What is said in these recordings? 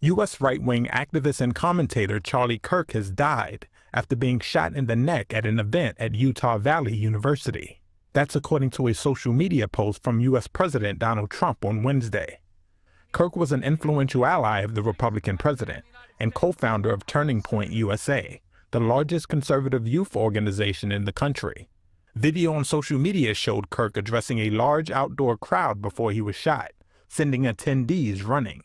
U.S. right-wing activist and commentator Charlie Kirk has died after being shot in the neck at an event at Utah Valley University. That's according to a social media post from U.S. President Donald Trump on Wednesday. Kirk was an influential ally of the Republican president and co-founder of Turning Point USA, the largest conservative youth organization in the country. Video on social media showed Kirk addressing a large outdoor crowd before he was shot, sending attendees running.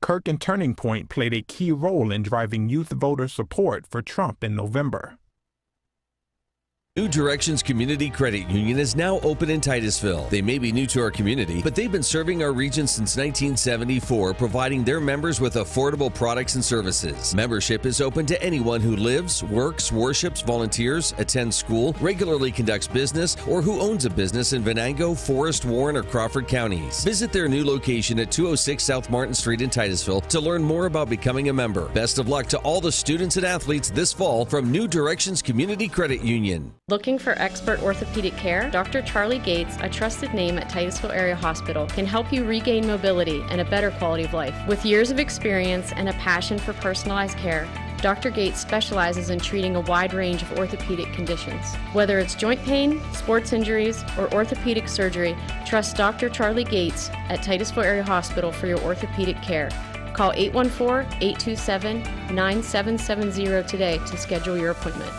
Kirk and Turning Point played a key role in driving youth voter support for Trump in November. New Directions Community Credit Union is now open in Titusville. They may be new to our community, but they've been serving our region since 1974, providing their members with affordable products and services. Membership is open to anyone who lives, works, worships, volunteers, attends school, regularly conducts business, or who owns a business in Venango, Forest, Warren, or Crawford counties. Visit their new location at 206 South Martin Street in Titusville to learn more about becoming a member. Best of luck to all the students and athletes this fall from New Directions Community Credit Union. Looking for expert orthopedic care? Dr. Charlie Gates, a trusted name at Titusville Area Hospital, can help you regain mobility and a better quality of life. With years of experience and a passion for personalized care, Dr. Gates specializes in treating a wide range of orthopedic conditions. Whether it's joint pain, sports injuries, or orthopedic surgery, trust Dr. Charlie Gates at Titusville Area Hospital for your orthopedic care. Call 814-827-9770 today to schedule your appointment.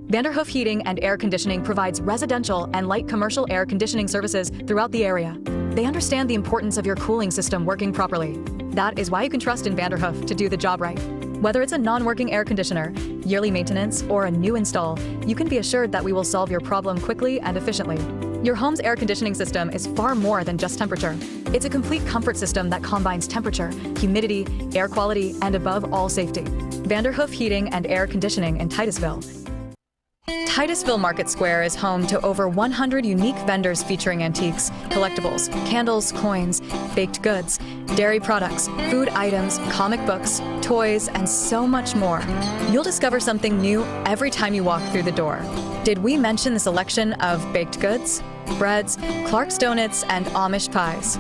Vanderhoof Heating and Air Conditioning provides residential and light commercial air conditioning services throughout the area. They understand the importance of your cooling system working properly. That is why you can trust in Vanderhoof to do the job right. Whether it's a non-working air conditioner, yearly maintenance, or a new install, you can be assured that we will solve your problem quickly and efficiently. Your home's air conditioning system is far more than just temperature. It's a complete comfort system that combines temperature, humidity, air quality, and above all, safety. Vanderhoof Heating and Air Conditioning in Titusville. Titusville Market Square is home to over 100 unique vendors featuring antiques, collectibles, candles, coins, baked goods, dairy products, food items, comic books, toys, and so much more. You'll discover something new every time you walk through the door. Did we mention the selection of baked goods, breads, Clark's Donuts, and Amish pies?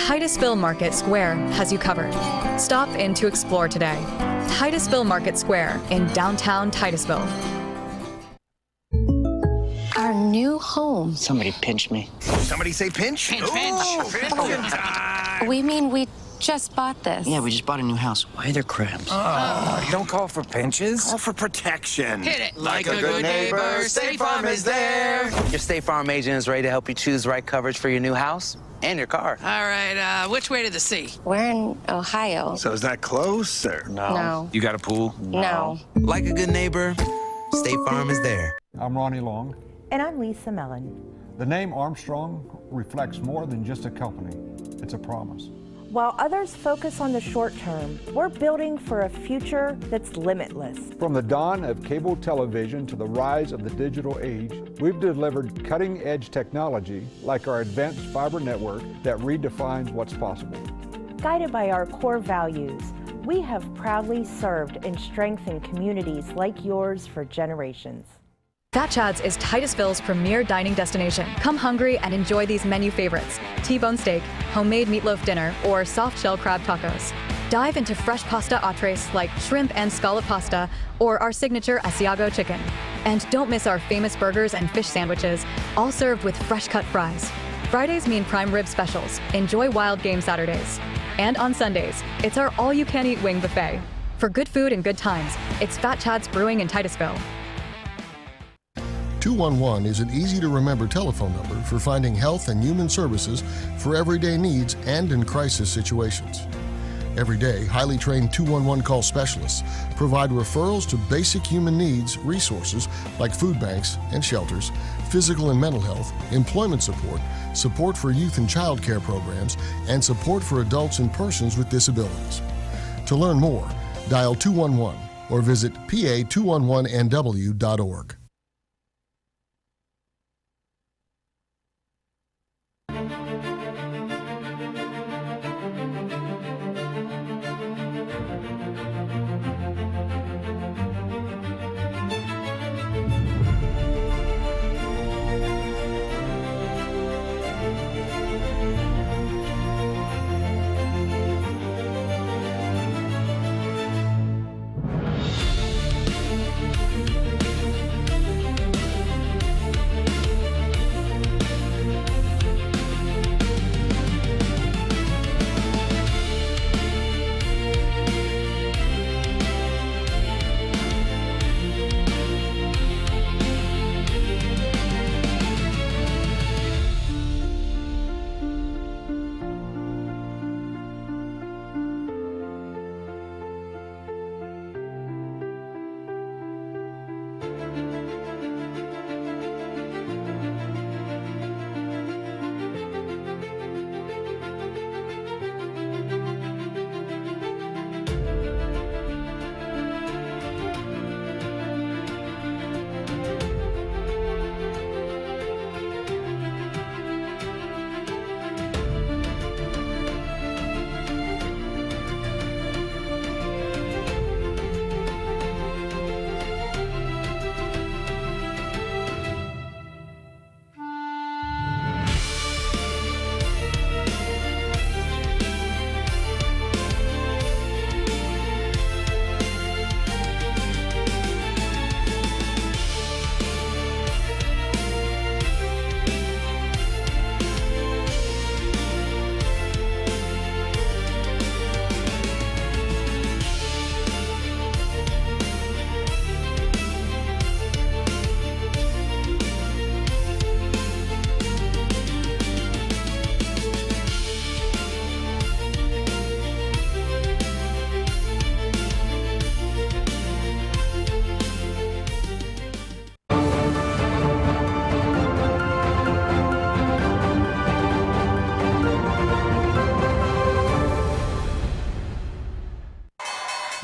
Titusville Market Square has you covered. Stop in to explore today. Titusville Market Square in downtown Titusville. Our new home. Somebody pinched me. Somebody say pinch? Pinch. We mean we just bought this. Yeah, we just bought a new house. Why are there crabs? Don't call for pinches. Call for protection. Hit it. Like a good neighbor, State Farm is there. Your State Farm agent is ready to help you choose the right coverage for your new house and your car. All right, which way to the sea? We're in Ohio. So is that close or? No. You got a pool? No. Like a good neighbor, State Farm is there. I'm Ronnie Long. And I'm Lisa Mellon. The name Armstrong reflects more than just a company. It's a promise. While others focus on the short term, we're building for a future that's limitless. From the dawn of cable television to the rise of the digital age, we've delivered cutting-edge technology like our advanced fiber network that redefines what's possible. Guided by our core values, we have proudly served and strengthened communities like yours for generations. Fat Chad's is Titusville's premier dining destination. Come hungry and enjoy these menu favorites: T-bone steak, homemade meatloaf dinner, or soft shell crab tacos. Dive into fresh pasta entrees like shrimp and scallop pasta or our signature Asiago chicken. And don't miss our famous burgers and fish sandwiches, all served with fresh cut fries. Fridays mean prime rib specials. Enjoy wild game Saturdays. And on Sundays, it's our all-you-can-eat wing buffet. For good food and good times, it's Fat Chad's Brewing in Titusville. 211 is an easy-to-remember telephone number for finding health and human services for everyday needs and in crisis situations. Every day, highly trained 211 call specialists provide referrals to basic human needs resources like food banks and shelters, physical and mental health, employment support, support for youth and child care programs, and support for adults and persons with disabilities. To learn more, dial 211 or visit pa211nw.org.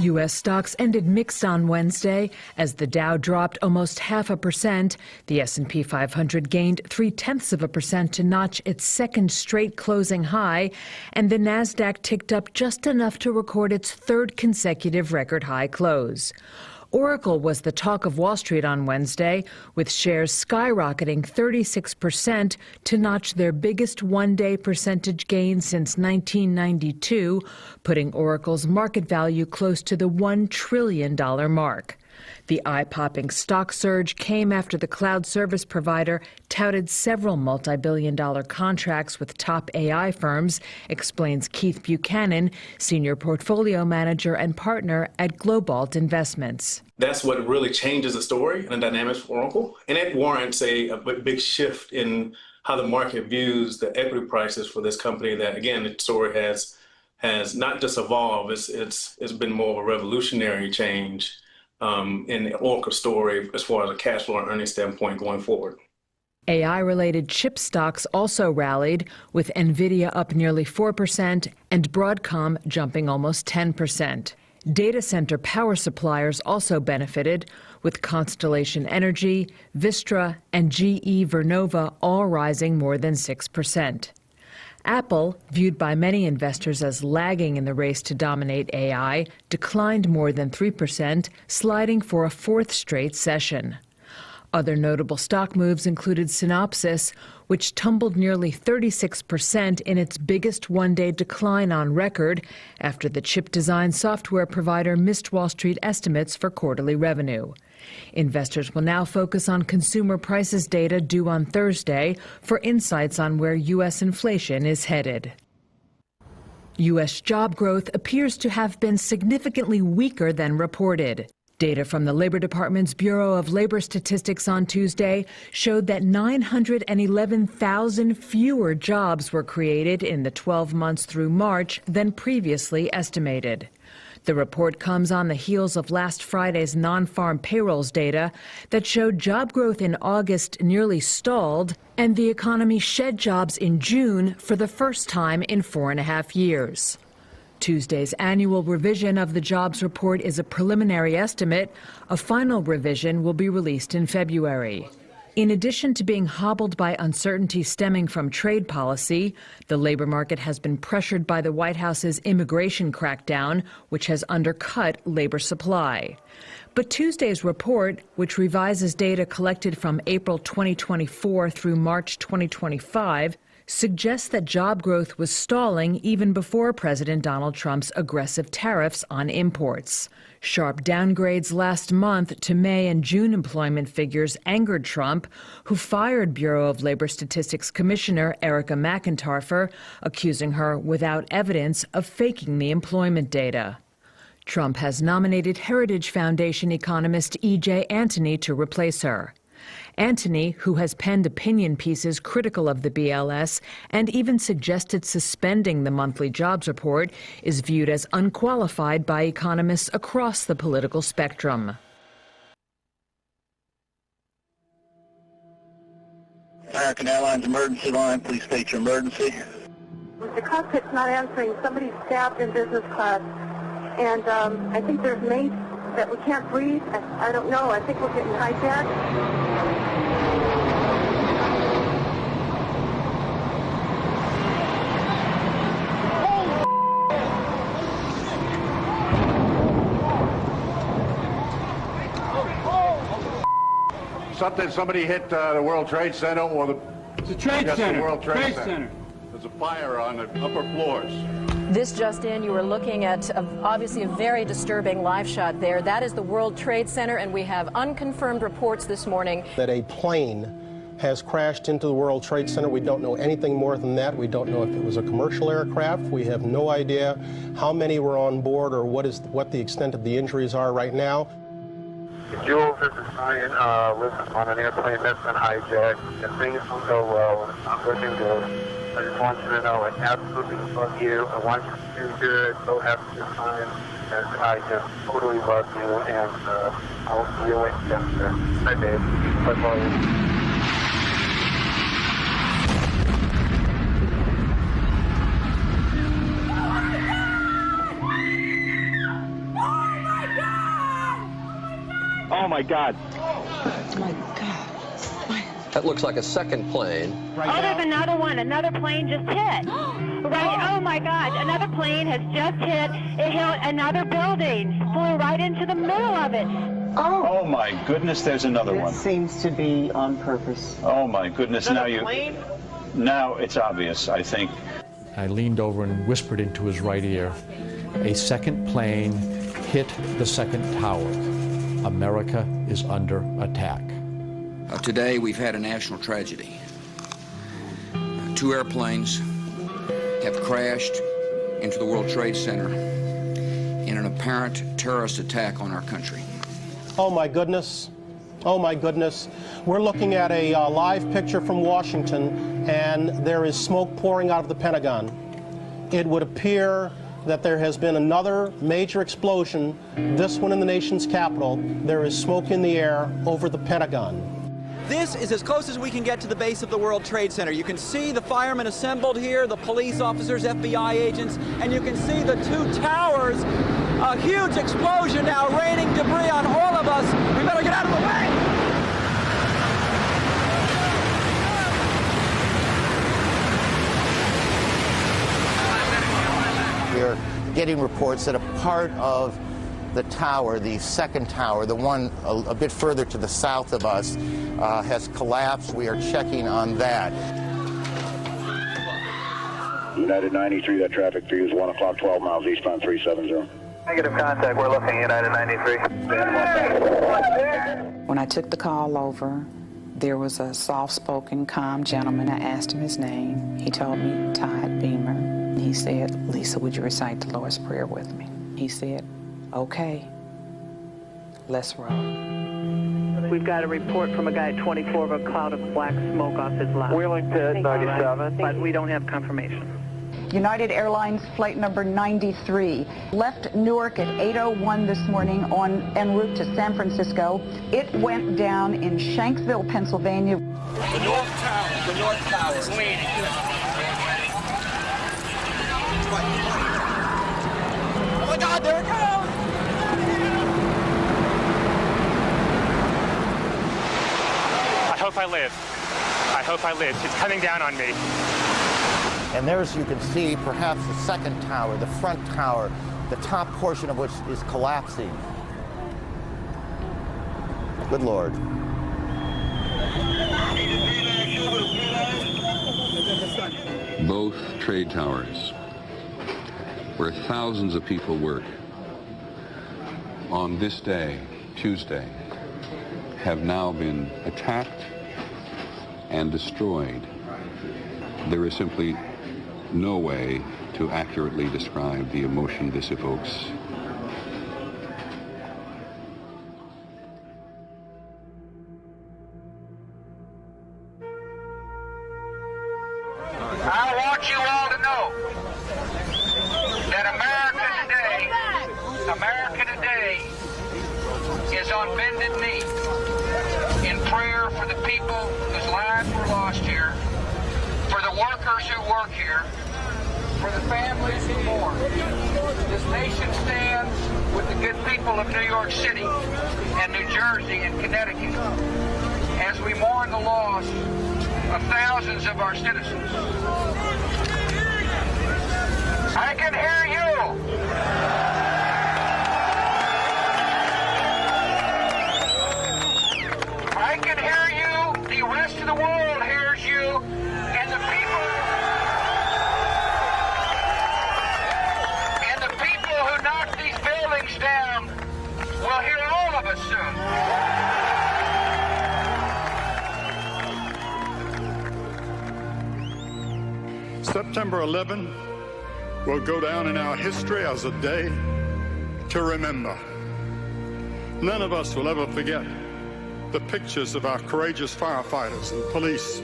U.S. stocks ended mixed on Wednesday as the Dow dropped almost 0.5%. The S&P 500 gained 0.3% to notch its second straight closing high, and the Nasdaq ticked up just enough to record its third consecutive record high close. Oracle was the talk of Wall Street on Wednesday, with shares skyrocketing 36% to notch their biggest one-day percentage gain since 1992, putting Oracle's market value close to the $1 trillion mark. The eye-popping stock surge came after the cloud service provider touted several multi-billion-dollar contracts with top AI firms, explains Keith Buchanan, senior portfolio manager and partner at Globalt Investments. That's what really changes the story and the dynamics for Oracle, and it warrants a big shift in how the market views the equity prices for this company that, again, the story has not just evolved, it's been more of a revolutionary change in the Oracle story as far as a cash flow and earnings standpoint going forward. AI-related chip stocks also rallied, with NVIDIA up nearly 4% and Broadcom jumping almost 10%. Data center power suppliers also benefited, with Constellation Energy, Vistra, and GE Vernova all rising more than 6%. Apple, viewed by many investors as lagging in the race to dominate AI, declined more than 3%, sliding for a fourth straight session. Other notable stock moves included Synopsys, which tumbled nearly 36% in its biggest one-day decline on record after the chip design software provider missed Wall Street estimates for quarterly revenue. Investors will now focus on consumer prices data due on Thursday for insights on where U.S. inflation is headed. U.S. job growth appears to have been significantly weaker than reported. Data from the Labor Department's Bureau of Labor Statistics on Tuesday showed that 911,000 fewer jobs were created in the 12 months through March than previously estimated. The report comes on the heels of last Friday's non-farm payrolls data that showed job growth in August nearly stalled, and the economy shed jobs in June for the first time in 4.5 years. Tuesday's annual revision of the jobs report is a preliminary estimate. A final revision will be released in February. In addition to being hobbled by uncertainty stemming from trade policy, the labor market has been pressured by the White House's immigration crackdown, which has undercut labor supply. But Tuesday's report, which revises data collected from April 2024 through March 2025, suggests that job growth was stalling even before President Donald Trump's aggressive tariffs on imports. Sharp downgrades last month to May and June employment figures angered Trump, who fired Bureau of Labor Statistics Commissioner Erica McIntyre, accusing her without evidence of faking the employment data. Trump has nominated Heritage Foundation economist E.J. Antony to replace her. Antony, who has penned opinion pieces critical of the BLS and even suggested suspending the monthly jobs report, is viewed as unqualified by economists across the political spectrum. American Airlines emergency line, please state your emergency. The cockpit's not answering. Somebody's stabbed in business class, and I think there's mates that we can't breathe. I don't know. I think we're getting hijacked. Somebody hit the World Trade Center or the... It's a Trade Center. The World Trade Center. There's a fire on the upper floors. This just in, you were looking at obviously a very disturbing live shot there. That is the World Trade Center, and we have unconfirmed reports this morning that a plane has crashed into the World Trade Center. We don't know anything more than that. We don't know if it was a commercial aircraft. We have no idea how many were on board or what the extent of the injuries are right now. Jules, this is Ryan. Listen, on an airplane that's been hijacked, and things don't go well, it's not looking good. I just want you to know I absolutely love you. I want you to do good, go have a good time, and I just totally love you, and I'll see you later. Bye, babe. Bye-bye. Oh, my God. Oh, my God. That looks like a second plane. There's another one. Another plane just hit. Right. Oh, my gosh. Another plane has just hit. It hit another building. Flew right into the middle of it. Oh, my goodness, there's another one. It seems to be on purpose. Oh, my goodness. Now it's obvious, I think. I leaned over and whispered into his right ear. A second plane hit the second tower. America is under attack. Today we've had a national tragedy. 2 airplanes have crashed into the World Trade Center in an apparent terrorist attack on our country. Oh my goodness. Oh my goodness. We're looking at a live picture from Washington, and there is smoke pouring out of the Pentagon. It would appear that there has been another major explosion, this one in the nation's capital. There is smoke in the air over the Pentagon. This is as close as we can get to the base of the World Trade Center. You can see the firemen assembled here, the police officers, FBI agents, and you can see the 2 towers. A huge explosion now raining debris on all of us. We better get out of the way. We are getting reports that a part of the tower, the second tower, the one a bit further to the south of us, has collapsed. We are checking on that. United 93, that traffic for you is 1 o'clock, 12 miles eastbound 370. Negative contact, we're looking at United 93. When I took the call over, there was a soft-spoken, calm gentleman. I asked him his name. He told me Todd Beamer. He said, "Lisa, would you recite the Lord's Prayer with me?" He said, "Okay, let's roll." We've got a report from a guy at 24 of a cloud of black smoke off his left. Wheeling to 97. But we don't have confirmation. United Airlines flight number 93 left Newark at 8:01 this morning en route to San Francisco. It went down in Shanksville, Pennsylvania. The North Tower. The North Tower is waiting. Oh my God, there it goes! I hope I live. I hope I live. It's coming down on me. And there's, you can see, perhaps the second tower, the front tower, the top portion of which is collapsing. Good Lord. Both trade towers, where thousands of people work, on this day, Tuesday, have now been attacked and destroyed. There is simply no way to accurately describe the emotion this evokes. I want you all to know that America today is on bended knee in prayer for the people whose lives were lost here, for the workers who work here, for the families who mourn. This nation stands with the good people of New York City and New Jersey and Connecticut as we mourn the loss of thousands of our citizens. I can hear you. I can hear you. The rest of the world hears you. And the people who knock these buildings down will hear all of us soon. September 11 will go down in our history as a day to remember. None of us will ever forget the pictures of our courageous firefighters and police,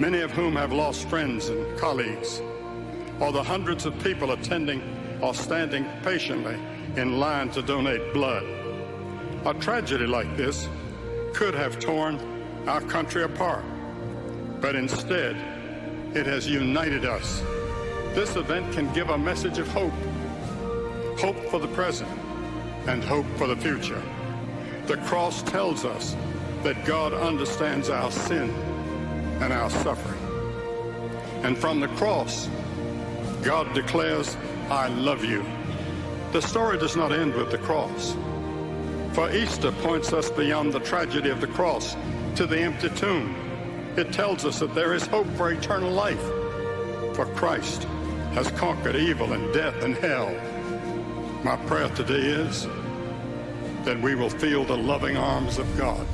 many of whom have lost friends and colleagues, or the hundreds of people attending or standing patiently in line to donate blood. A tragedy like this could have torn our country apart, but instead, it has united us. This event can give a message of hope. Hope for the present and hope for the future. The cross tells us that God understands our sin and our suffering. And from the cross, God declares, I love you. The story does not end with the cross. For Easter points us beyond the tragedy of the cross to the empty tomb. It tells us that there is hope for eternal life. For Christ has conquered evil and death and hell. My prayer today is that we will feel the loving arms of God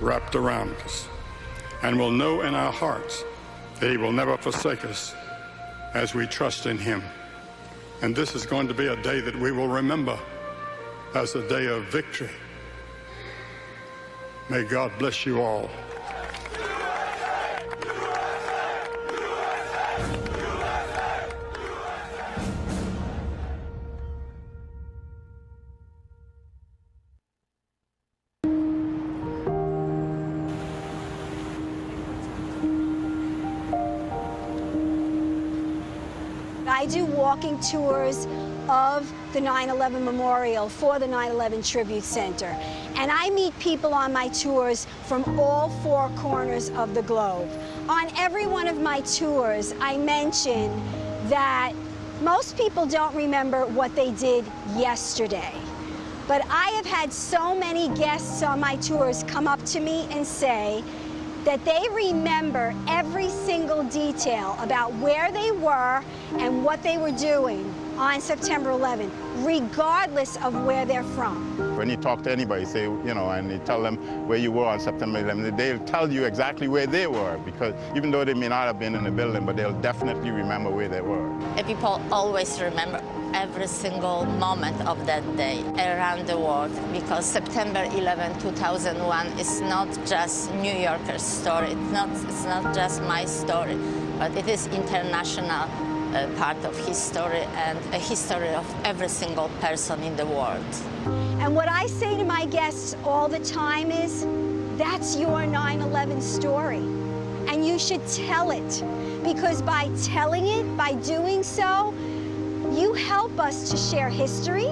wrapped around us, and will know in our hearts that he will never forsake us as we trust in him. And this is going to be a day that we will remember as a day of victory. May God bless you all. I do walking tours of the 9/11 Memorial for the 9/11 Tribute Center. And I meet people on my tours from all four corners of the globe. On every one of my tours, I mention that most people don't remember what they did yesterday. But I have had so many guests on my tours come up to me and say that they remember every single detail about where they were and what they were doing on September 11th, regardless of where they're from. When you talk to anybody, say, and you tell them where you were on September 11th, they'll tell you exactly where they were, because even though they may not have been in the building, but they'll definitely remember where they were. People always remember every single moment of that day around the world, because September 11, 2001 is not just New Yorker's story, it's not just my story, but it is international part of history and a history of every single person in the world. And what I say to my guests all the time is, that's your 9/11 story. And you should tell it, because by telling it, by doing so, you help us to share history,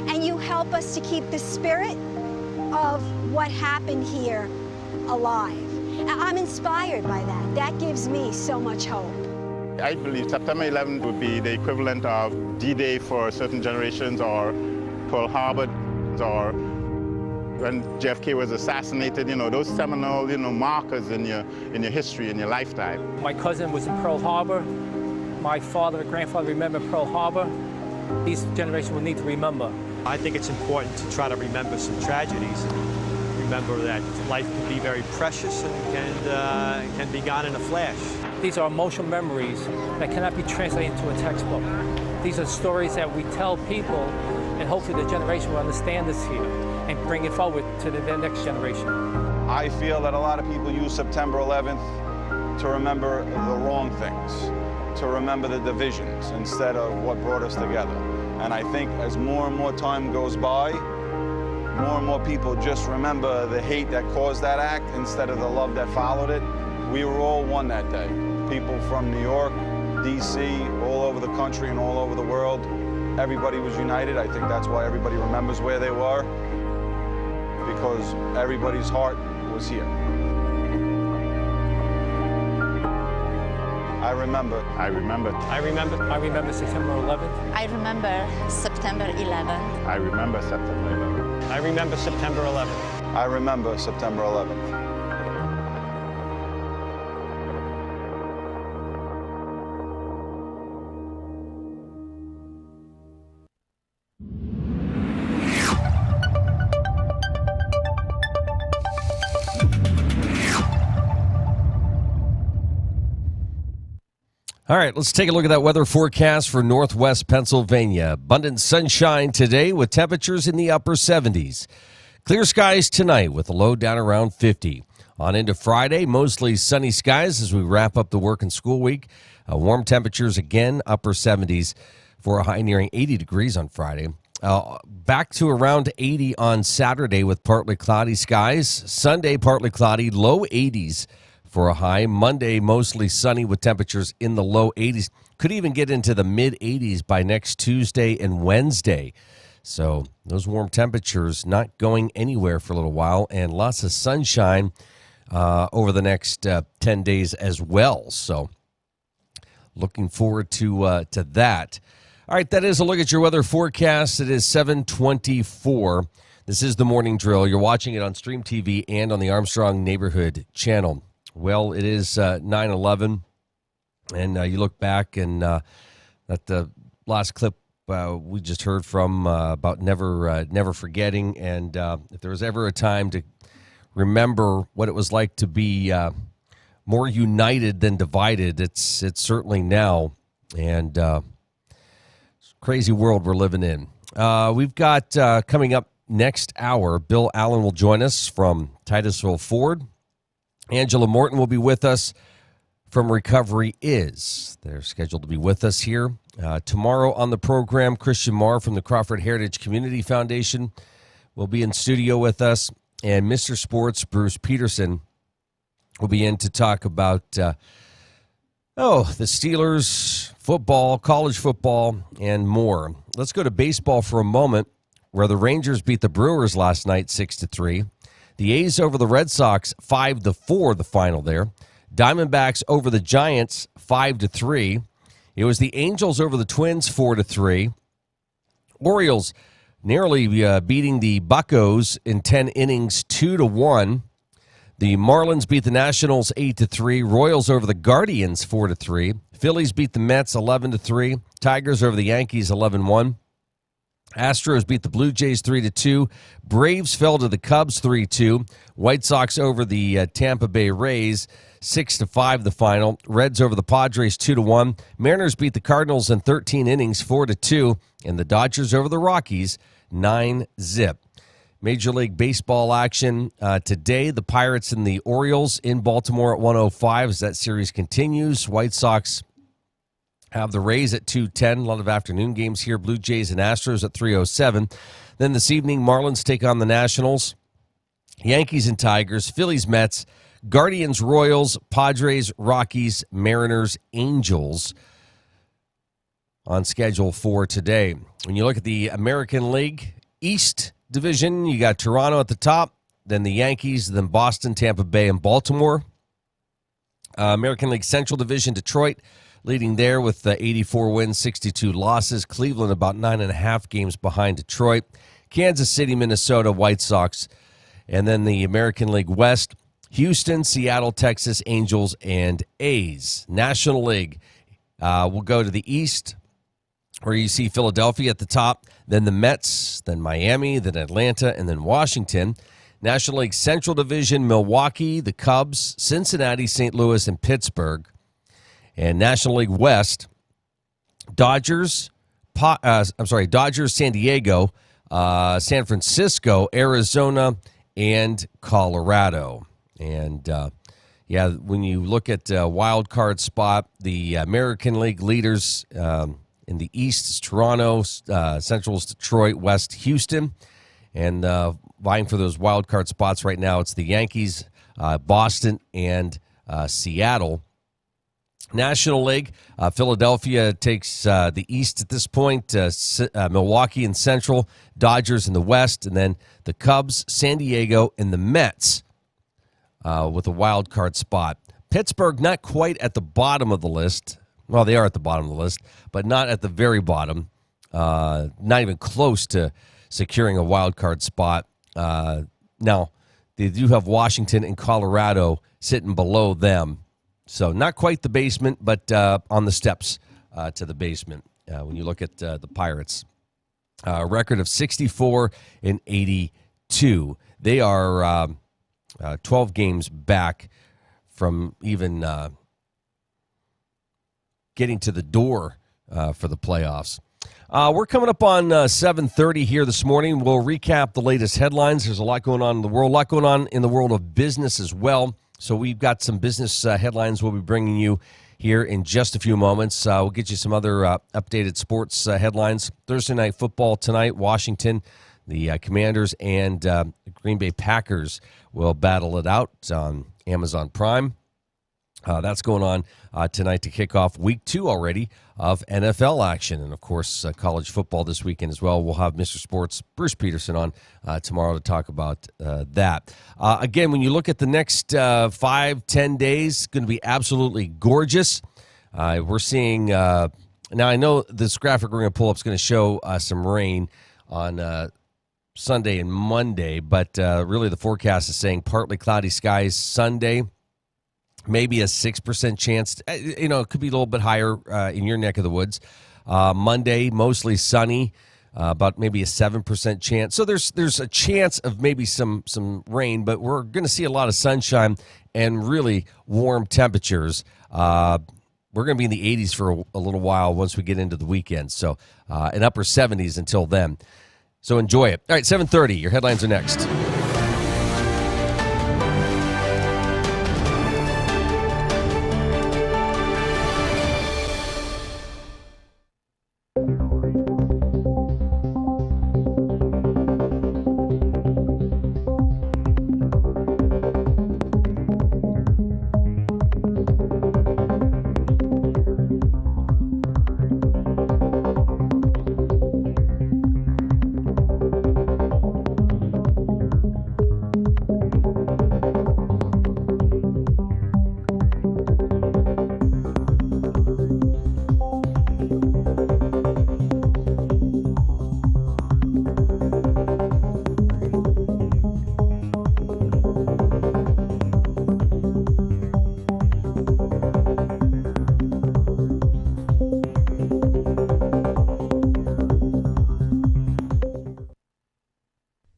and you help us to keep the spirit of what happened here alive. I'm inspired by that. That gives me so much hope. I believe September 11th would be the equivalent of D-Day for certain generations, or Pearl Harbor, or when JFK was assassinated, those seminal, markers in your history, in your lifetime. My cousin was in Pearl Harbor. My father and grandfather remember Pearl Harbor. These generations will need to remember. I think it's important to try to remember some tragedies. Remember that life can be very precious and can be gone in a flash. These are emotional memories that cannot be translated into a textbook. These are stories that we tell people, and hopefully the generation will understand this here and bring it forward to the next generation. I feel that a lot of people use September 11th to remember the wrong things, to remember the divisions instead of what brought us together. And I think as more and more time goes by, more and more people just remember the hate that caused that act instead of the love that followed it. We were all one that day. People from New York, D.C., all over the country and all over the world. Everybody was united. I think that's why everybody remembers where they were, because everybody's heart was here. I remember. I remember September 11th. I remember September 11th. I remember September 11th. I remember September 11th. I remember September 11th. All right, let's take a look at that weather forecast for northwest Pennsylvania. Abundant sunshine today with temperatures in the upper 70s. Clear skies tonight with a low down around 50. On into Friday, mostly sunny skies as we wrap up the work and school week. Warm temperatures again, upper 70s for a high nearing 80 degrees on Friday. Back to around 80 on Saturday with partly cloudy skies. Sunday, partly cloudy, low 80s. For a high. Monday, mostly sunny with temperatures in the low 80s. Could even get into the mid 80s by next Tuesday and Wednesday. So those warm temperatures not going anywhere for a little while, and lots of sunshine over the next 10 days as well. So looking forward to that. All right, that is a look at your weather forecast. It is 7:24. This is the Morning Drill. You're watching it on Stream TV and on the Armstrong Neighborhood Channel. Well, it is 9/11, and you look back and at the last clip we just heard from about never forgetting, and if there was ever a time to remember what it was like to be more united than divided, it's certainly now, and crazy world we're living in. We've got coming up next hour, Bill Allen will join us from Titusville Ford. Angela Morton will be with us from Recovery Is. They're scheduled to be with us here. Tomorrow on the program, Christian Marr from the Crawford Heritage Community Foundation will be in studio with us. And Mr. Sports, Bruce Peterson, will be in to talk about, the Steelers, football, college football, and more. Let's go to baseball for a moment, where the Rangers beat the Brewers last night 6-3. The A's over the Red Sox 5-4, the final there. Diamondbacks over the Giants 5-3. It was the Angels over the Twins 4-3. Orioles narrowly beating the Buccos in 10 innings 2-1. The Marlins beat the Nationals 8-3. Royals over the Guardians 4-3. Phillies beat the Mets 11-3. Tigers over the Yankees 11-1. Astros beat the Blue Jays 3-2. Braves fell to the Cubs 3-2. White Sox over the Tampa Bay Rays 6-5 the final. Reds over the Padres 2-1. Mariners beat the Cardinals in 13 innings 4-2. And the Dodgers over the Rockies 9-0. Major League Baseball action today. The Pirates and the Orioles in Baltimore at 1:05 as that series continues. White Sox have the Rays at 2:10. A lot of afternoon games here. Blue Jays and Astros at 3:07. Then this evening, Marlins take on the Nationals. Yankees and Tigers. Phillies, Mets. Guardians, Royals. Padres, Rockies, Mariners, Angels on schedule for today. When you look at the American League East Division, you got Toronto at the top, then the Yankees, then Boston, Tampa Bay, and Baltimore. American League Central Division, Detroit leading there with 84 wins, 62 losses. Cleveland about 9.5 games behind Detroit. Kansas City, Minnesota, White Sox. And then the American League West, Houston, Seattle, Texas, Angels, and A's. National League, we'll go to the East, where you see Philadelphia at the top, then the Mets, then Miami, then Atlanta, and then Washington. National League Central Division, Milwaukee, the Cubs, Cincinnati, St. Louis, and Pittsburgh. And National League West, Dodgers, San Diego, San Francisco, Arizona, and Colorado. And, when you look at wild card spot, the American League leaders in the East is Toronto, Central is Detroit, West Houston. And vying for those wild card spots right now, it's the Yankees, Boston, and Seattle. National League, Philadelphia takes the East at this point, Milwaukee and Central, Dodgers in the West, and then the Cubs, San Diego, and the Mets with a wild card spot. Pittsburgh not quite at the bottom of the list. Well, they are at the bottom of the list, but not at the very bottom. Not even close to securing a wild card spot. Now, they do have Washington and Colorado sitting below them. So not quite the basement, but on the steps to the basement when you look at the Pirates. Record of 64-82. They are 12 games back from even getting to the door for the playoffs. We're coming up on 7:30 here this morning. We'll recap the latest headlines. There's a lot going on in the world, a lot going on in the world of business as well. So we've got some business headlines we'll be bringing you here in just a few moments. We'll get you some other updated sports headlines. Thursday night football tonight, Washington, the Commanders, and Green Bay Packers will battle it out on Amazon Prime. That's going on tonight to kick off week 2 already of NFL action. And, of course, college football this weekend as well. We'll have Mr. Sports Bruce Peterson on tomorrow to talk about that. Again, when you look at the next 5-10 days, it's going to be absolutely gorgeous. We're seeing now I know this graphic we're going to pull up is going to show some rain on Sunday and Monday, but really the forecast is saying partly cloudy skies Sunday. Maybe a 6% chance. It could be a little bit higher in your neck of the woods. Monday, mostly sunny, about maybe a 7% chance. So there's a chance of maybe some rain, but we're going to see a lot of sunshine and really warm temperatures. We're going to be in the 80s for a little while once we get into the weekend. So an upper 70s until then. So enjoy it. All right, 7:30. Your headlines are next.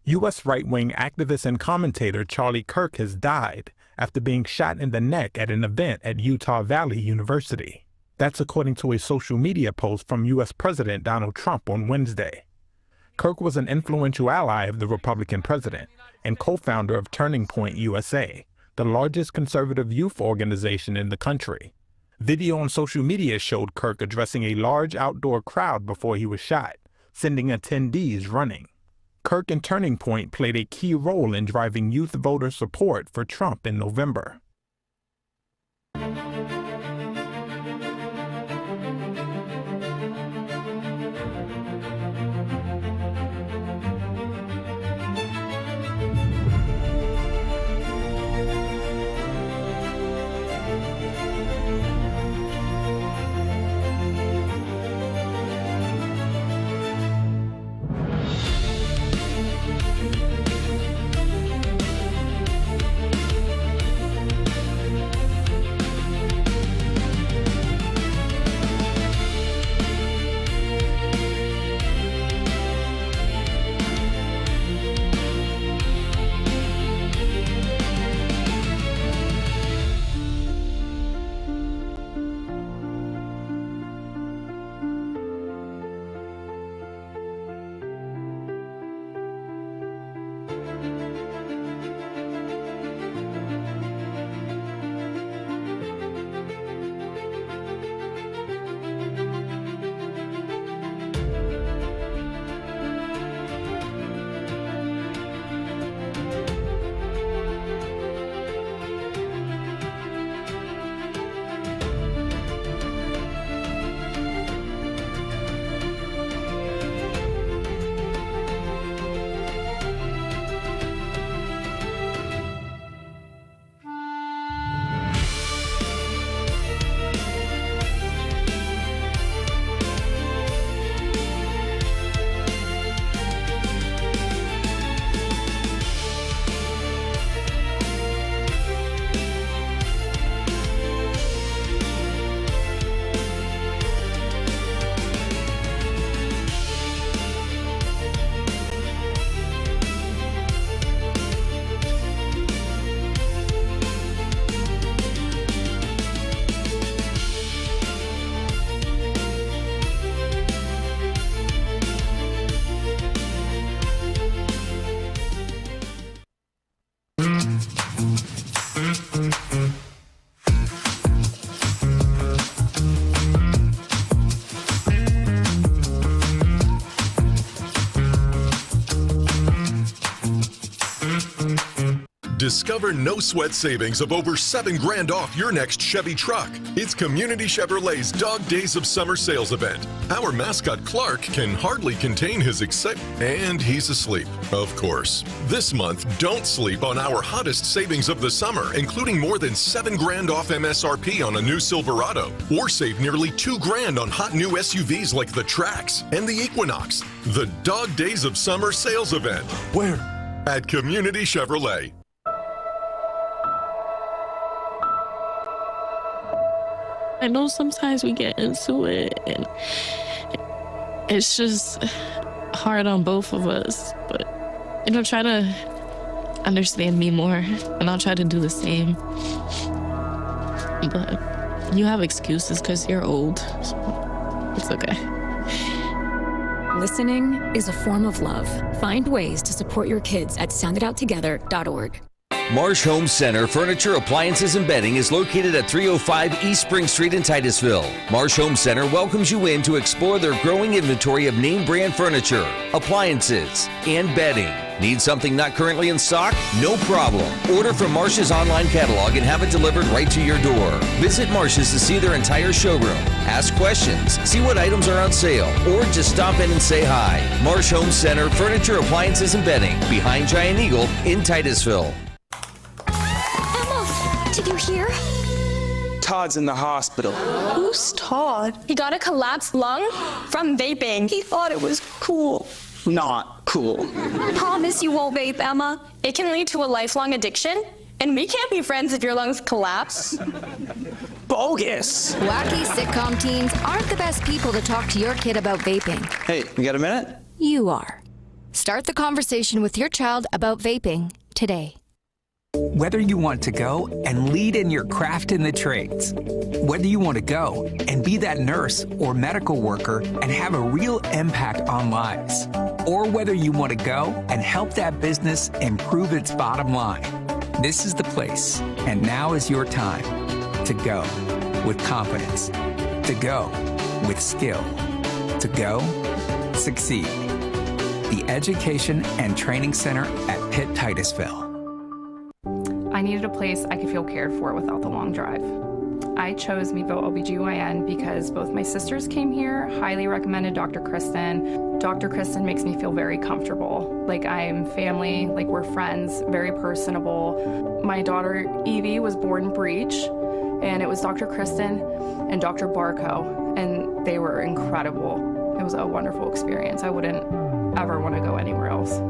U.S. right-wing activist and commentator Charlie Kirk has died after being shot in the neck at an event at Utah Valley University. That's according to a social media post from U.S. President Donald Trump on Wednesday. Kirk was an influential ally of the Republican president and co-founder of Turning Point USA, the largest conservative youth organization in the country. Video on social media showed Kirk addressing a large outdoor crowd before he was shot, sending attendees running. Kirk and Turning Point played a key role in driving youth voter support for Trump in November. Discover no-sweat savings of over $7,000 off your next Chevy truck. It's Community Chevrolet's Dog Days of Summer sales event. Our mascot Clark can hardly contain his excitement, and he's asleep, of course. This month, don't sleep on our hottest savings of the summer, including more than $7,000 off MSRP on a new Silverado, or save nearly $2,000 on hot new SUVs like the Trax and the Equinox. The Dog Days of Summer sales event. Where? At Community Chevrolet. I know sometimes we get into it and it's just hard on both of us, but try to understand me more and I'll try to do the same. But you have excuses because you're old, so it's okay. Listening is a form of love. Find ways to support your kids at sounditouttogether.org. Marsh Home Center Furniture, Appliances, and Bedding is located at 305 East Spring Street in Titusville. Marsh Home Center welcomes you in to explore their growing inventory of name brand furniture, appliances, and bedding. Need something not currently in stock? No problem. Order from Marsh's online catalog and have it delivered right to your door. Visit Marsh's to see their entire showroom. Ask questions, see what items are on sale, or just stop in and say hi. Marsh Home Center Furniture, Appliances, and Bedding, behind Giant Eagle in Titusville. Emma, did you hear? Todd's in the hospital. Who's Todd? He got a collapsed lung from vaping. He thought it was cool. Not cool. Promise you won't vape, Emma. It can lead to a lifelong addiction, and we can't be friends if your lungs collapse. Bogus. Wacky sitcom teens aren't the best people to talk to your kid about vaping. Hey, you got a minute? You are. Start the conversation with your child about vaping today. Whether you want to go and lead in your craft in the trades, whether you want to go and be that nurse or medical worker and have a real impact on lives, or whether you want to go and help that business improve its bottom line, this is the place. And now is your time to go with confidence, to go with skill, to go succeed. The Education and Training Center at Pitt Titusville. I needed a place I could feel cared for without the long drive. I chose Meadville OBGYN because both my sisters came here, highly recommended Dr. Kristen. Dr. Kristen makes me feel very comfortable, like I'm family, like we're friends, very personable. My daughter Evie was born breech, and it was Dr. Kristen and Dr. Barco, and they were incredible. It was a wonderful experience. I wouldn't ever want to go anywhere else.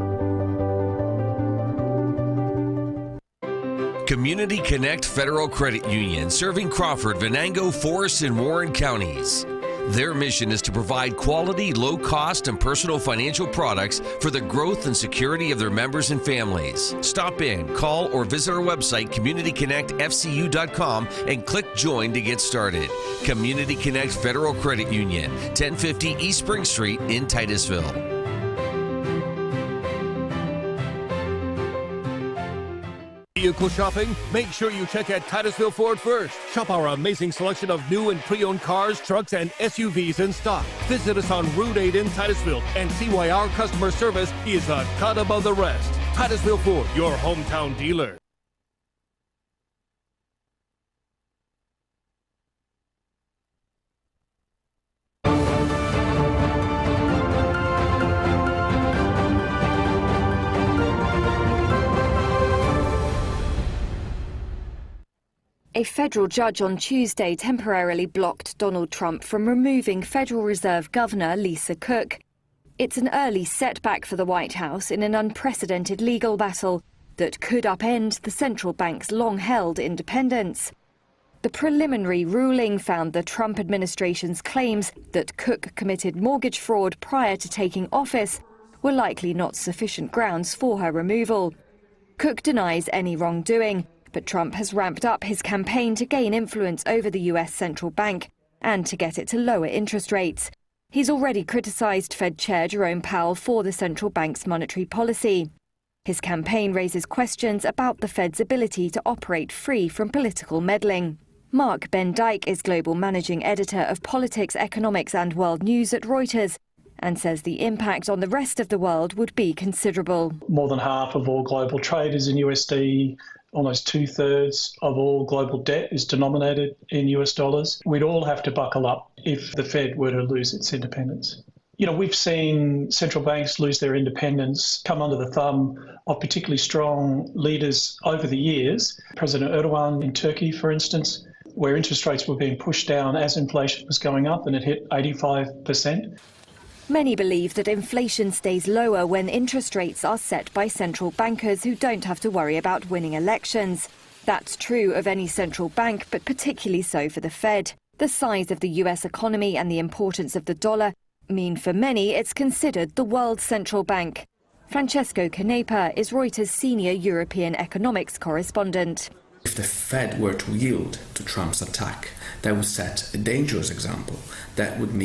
Community Connect Federal Credit Union, serving Crawford, Venango, Forest, and Warren counties. Their mission is to provide quality, low-cost, and personal financial products for the growth and security of their members and families. Stop in, call, or visit our website, communityconnectfcu.com, and click Join to get started. Community Connect Federal Credit Union, 1050 East Spring Street in Titusville. Vehicle shopping? Make sure you check out Titusville Ford first. Shop our amazing selection of new and pre-owned cars, trucks, and SUVs in stock. Visit us on Route 8 in Titusville and see why our customer service is a cut above the rest. Titusville Ford, your hometown dealer. A federal judge on Tuesday temporarily blocked Donald Trump from removing Federal Reserve Governor Lisa Cook. It's an early setback for the White House in an unprecedented legal battle that could upend the central bank's long-held independence. The preliminary ruling found the Trump administration's claims that Cook committed mortgage fraud prior to taking office were likely not sufficient grounds for her removal. Cook denies any wrongdoing, but Trump has ramped up his campaign to gain influence over the U.S. central bank and to get it to lower interest rates. He's already criticized Fed Chair Jerome Powell for the central bank's monetary policy. His campaign raises questions about the Fed's ability to operate free from political meddling. Mark Ben Dyke is global managing editor of politics, economics and world news at Reuters and says the impact on the rest of the world would be considerable. More than half of all global trade is in USD. Almost 2/3 of all global debt is denominated in US dollars. We'd all have to buckle up if the Fed were to lose its independence. You know, we've seen central banks lose their independence, come under the thumb of particularly strong leaders over the years. President Erdogan in Turkey, for instance, where interest rates were being pushed down as inflation was going up, and it hit 85%. Many believe that inflation stays lower when interest rates are set by central bankers who don't have to worry about winning elections. That's true of any central bank, but particularly so for the Fed. The size of the US economy and the importance of the dollar mean for many it's considered the world's central bank. Francesco Canepa is Reuters' senior European economics correspondent. If the Fed were to yield to Trump's attack, that would set a dangerous example. That would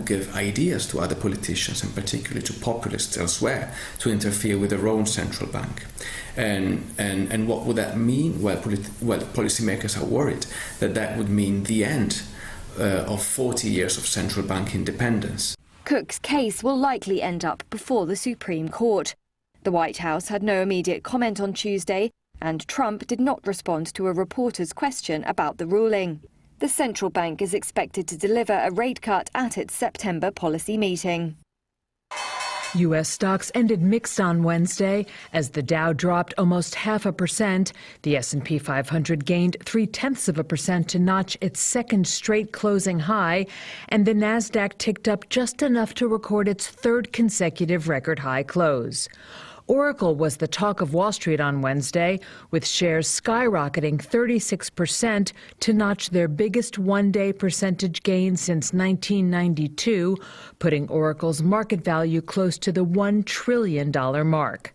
give ideas to other politicians, and particularly to populists elsewhere, to interfere with their own central bank. And what would that mean? Well, policymakers are worried that would mean the end of 40 years of central bank independence. Cook's case will likely end up before the Supreme Court. The White House had no immediate comment on Tuesday, and Trump did not respond to a reporter's question about the ruling. The central bank is expected to deliver a rate cut at its September policy meeting. U.S. stocks ended mixed on Wednesday as the Dow dropped almost 0.5%. The S&P 500 gained 0.3% to notch its second straight closing high, and the Nasdaq ticked up just enough to record its third consecutive record high close. Oracle was the talk of Wall Street on Wednesday, with shares skyrocketing 36% to notch their biggest one-day percentage gain since 1992, putting Oracle's market value close to the $1 trillion mark.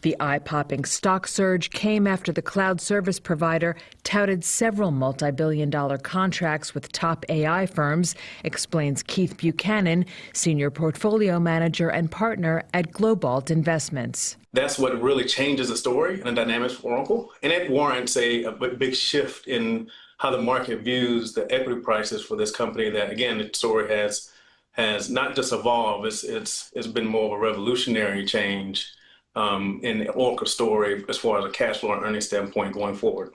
The eye-popping stock surge came after the cloud service provider touted several multi-billion-dollar contracts with top AI firms, explains Keith Buchanan, senior portfolio manager and partner at Globalt Investments. That's what really changes the story and the dynamics for Oracle, and it warrants a big shift in how the market views the equity prices for this company. That, again, the story has not just evolved; it's been more of a revolutionary change in the Oracle story as far as a cash flow and earnings standpoint going forward.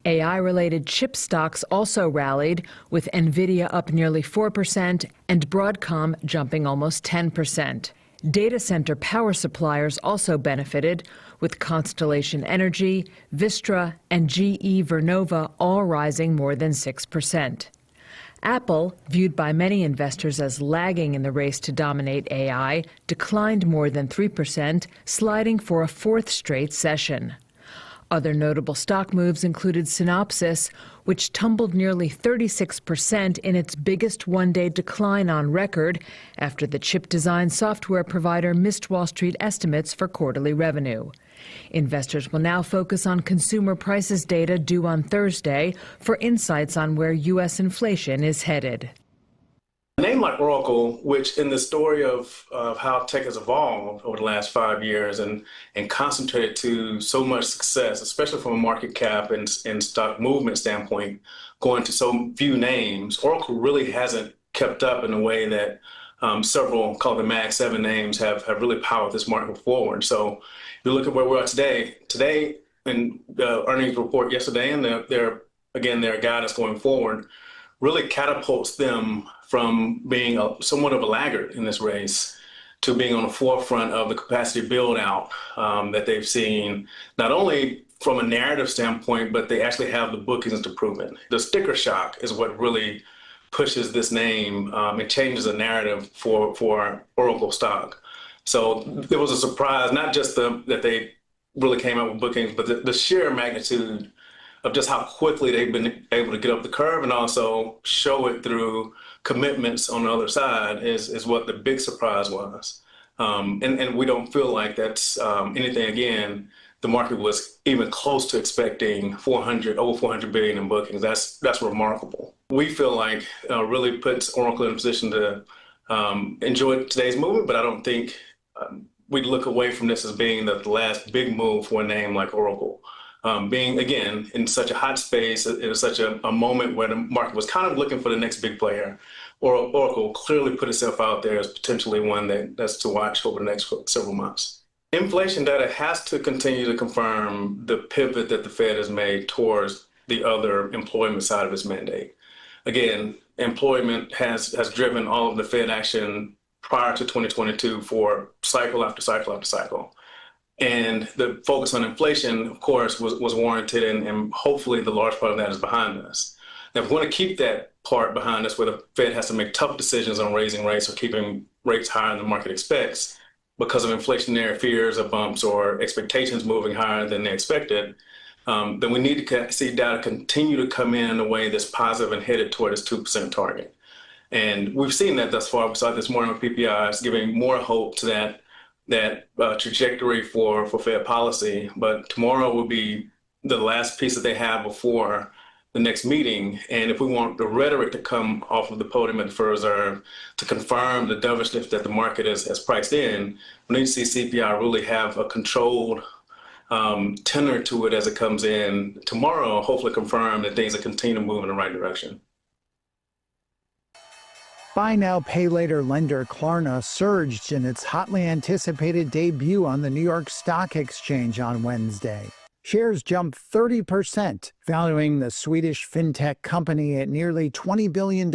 AI-related chip stocks also rallied, with NVIDIA up nearly 4% and Broadcom jumping almost 10%. Data center power suppliers also benefited, with Constellation Energy, Vistra, and GE Vernova all rising more than 6%. Apple, viewed by many investors as lagging in the race to dominate AI, declined more than 3%, sliding for a fourth straight session. Other notable stock moves included Synopsys, which tumbled nearly 36% in its biggest one-day decline on record after the chip design software provider missed Wall Street estimates for quarterly revenue. Investors will now focus on consumer prices data due on Thursday for insights on where U.S. inflation is headed. A name like Oracle, which in the story of how tech has evolved over the last 5 years and concentrated to so much success, especially from a market cap and stock movement standpoint, going to so few names, Oracle really hasn't kept up in a way that several, called the Mag 7 names, have really powered this market forward. So if you look at where we are today in the earnings report yesterday and their guidance going forward, really catapults them from being somewhat of a laggard in this race to being on the forefront of the capacity build out that they've seen, not only from a narrative standpoint, but they actually have the bookings to prove it. The sticker shock is what really pushes this name. It changes the narrative for Oracle stock. So there was a surprise, not just that they really came out with bookings, but the sheer magnitude of just how quickly they've been able to get up the curve and also show it through commitments on the other side is what the big surprise was. And we don't feel like that's anything. Again, the market was even close to expecting over 400 billion in bookings. That's remarkable. We feel like really puts Oracle in a position to enjoy today's movement, but I don't think we'd look away from this as being the last big move for a name like Oracle. Being, again, in such a hot space, it was such a moment where the market was kind of looking for the next big player. Oracle clearly put itself out there as potentially one that's to watch over the next several months. Inflation data has to continue to confirm the pivot that the Fed has made towards the other employment side of its mandate. Again, employment has driven all of the Fed action prior to 2022 for cycle after cycle after cycle. And the focus on inflation, of course, was warranted, and hopefully the large part of that is behind us. Now, if we want to keep that part behind us where the Fed has to make tough decisions on raising rates or keeping rates higher than the market expects because of inflationary fears or bumps or expectations moving higher than they expected, then we need to see data continue to come in a way that's positive and headed toward its 2% target. And we've seen that thus far. We saw this morning with PPIs giving more hope to that trajectory for Fed policy. But tomorrow will be the last piece that they have before the next meeting. And if we want the rhetoric to come off of the podium at the Federal Reserve to confirm the dovishness that the market has priced in, we need to see CPI really have a controlled tenor to it as it comes in tomorrow, hopefully confirm that things will continue to move in the right direction. Buy now, pay later lender Klarna surged in its hotly anticipated debut on the New York Stock Exchange on Wednesday. Shares jumped 30%, valuing the Swedish fintech company at nearly $20 billion,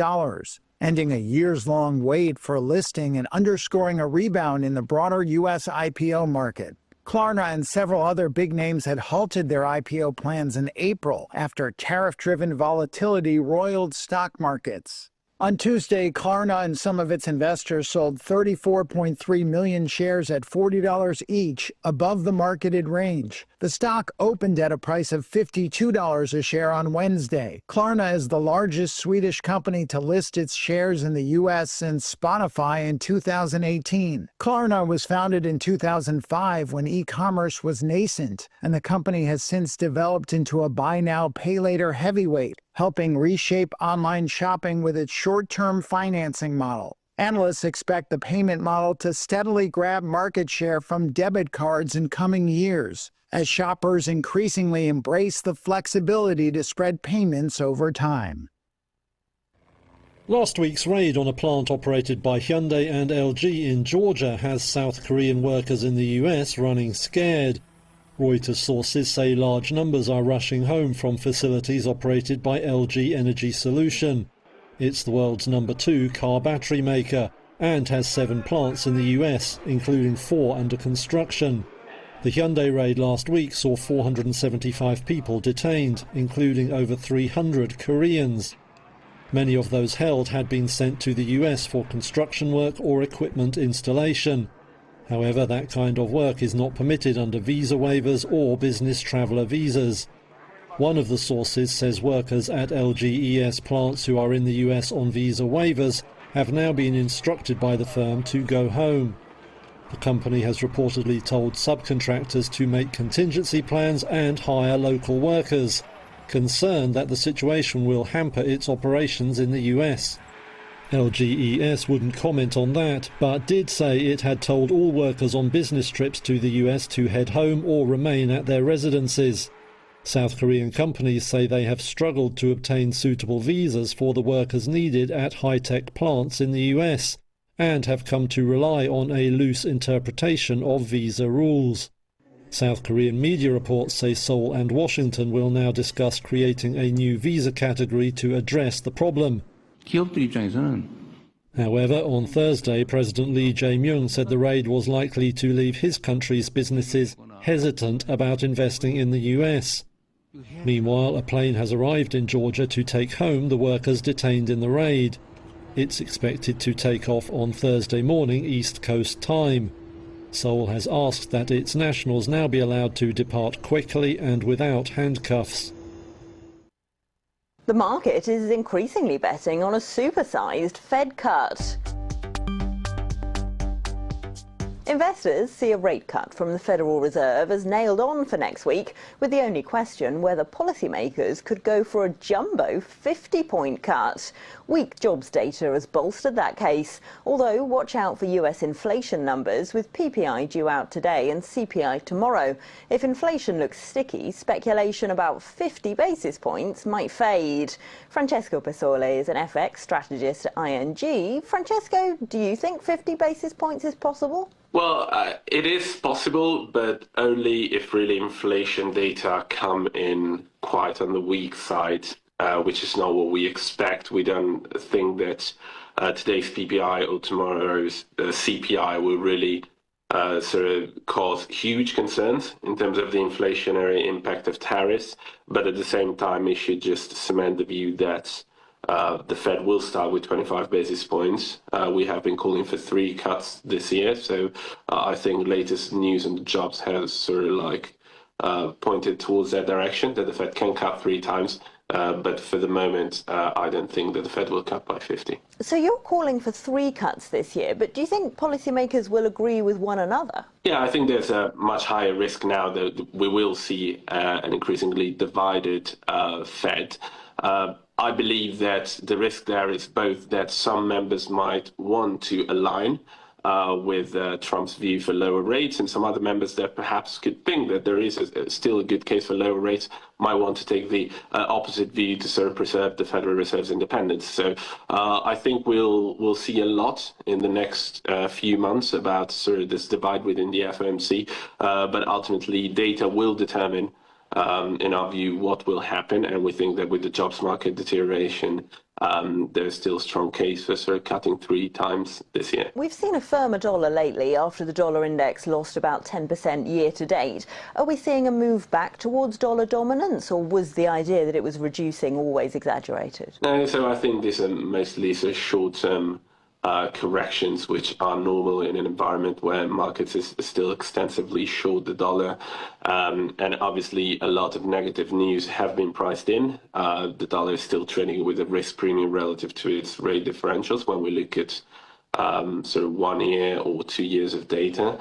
ending a years-long wait for listing and underscoring a rebound in the broader U.S. IPO market. Klarna and several other big names had halted their IPO plans in April after tariff-driven volatility roiled stock markets. On Tuesday, Klarna and some of its investors sold 34.3 million shares at $40 each, above the marketed range. The stock opened at a price of $52 a share on Wednesday. Klarna is the largest Swedish company to list its shares in the U.S. since Spotify in 2018. Klarna was founded in 2005 when e-commerce was nascent, and the company has since developed into a buy now, pay later heavyweight, helping reshape online shopping with its short-term financing model. Analysts expect the payment model to steadily grab market share from debit cards in coming years, as shoppers increasingly embrace the flexibility to spread payments over time. Last week's raid on a plant operated by Hyundai and LG in Georgia has South Korean workers in the US running scared. Reuters sources say large numbers are rushing home from facilities operated by LG Energy Solution. It's the world's #2 car battery maker and has 7 plants in the US, including 4 under construction. The Hyundai raid last week saw 475 people detained, including over 300 Koreans. Many of those held had been sent to the US for construction work or equipment installation. However, that kind of work is not permitted under visa waivers or business traveller visas. One of the sources says workers at LGES plants who are in the US on visa waivers have now been instructed by the firm to go home. The company has reportedly told subcontractors to make contingency plans and hire local workers, concerned that the situation will hamper its operations in the US. LGES wouldn't comment on that, but did say it had told all workers on business trips to the US to head home or remain at their residences. South Korean companies say they have struggled to obtain suitable visas for the workers needed at high-tech plants in the US, and have come to rely on a loose interpretation of visa rules. South Korean media reports say Seoul and Washington will now discuss creating a new visa category to address the problem. However, on Thursday, President Lee Jae-myung said the raid was likely to leave his country's businesses hesitant about investing in the US. Meanwhile, a plane has arrived in Georgia to take home the workers detained in the raid. It's expected to take off on Thursday morning East Coast time. Seoul has asked that its nationals now be allowed to depart quickly and without handcuffs. The market is increasingly betting on a supersized Fed cut. Investors see a rate cut from the Federal Reserve as nailed on for next week, with the only question whether policymakers could go for a jumbo 50-point cut. Weak jobs data has bolstered that case, although watch out for US inflation numbers, with PPI due out today and CPI tomorrow. If inflation looks sticky, speculation about 50 basis points might fade. Francesco Pesole is an FX strategist at ING. Francesco, do you think 50 basis points is possible? Well, it is possible, but only if really inflation data come in quite on the weak side, which is not what we expect. We don't think that today's PPI or tomorrow's CPI will really sort of cause huge concerns in terms of the inflationary impact of tariffs. But at the same time, it should just cement the view that the Fed will start with 25 basis points. We have been calling for 3 cuts this year. So I think latest news on the jobs has sort of like pointed towards that direction, that the Fed can cut 3 times. But for the moment, I don't think that the Fed will cut by 50. So you're calling for 3 cuts this year, but do you think policymakers will agree with one another? Yeah, I think there's a much higher risk now that we will see an increasingly divided Fed. I believe that the risk there is both that some members might want to align with Trump's view for lower rates, and some other members that perhaps could think that there is still a good case for lower rates might want to take the opposite view to sort of preserve the Federal Reserve's independence. So I think we'll see a lot in the next few months about sort of this divide within the FOMC, but ultimately data will determine in our view, what will happen. And we think that with the jobs market deterioration, there's still a strong case for sort of cutting 3 times this year. We've seen a firmer dollar lately after the dollar index lost about 10% year to date. Are we seeing a move back towards dollar dominance, or was the idea that it was reducing always exaggerated? No, so I think these are mostly sort of short-term corrections, which are normal in an environment where markets is still extensively short the dollar. And obviously a lot of negative news have been priced in. The dollar is still trading with a risk premium relative to its rate differentials when we look at sort of 1 year or 2 years of data.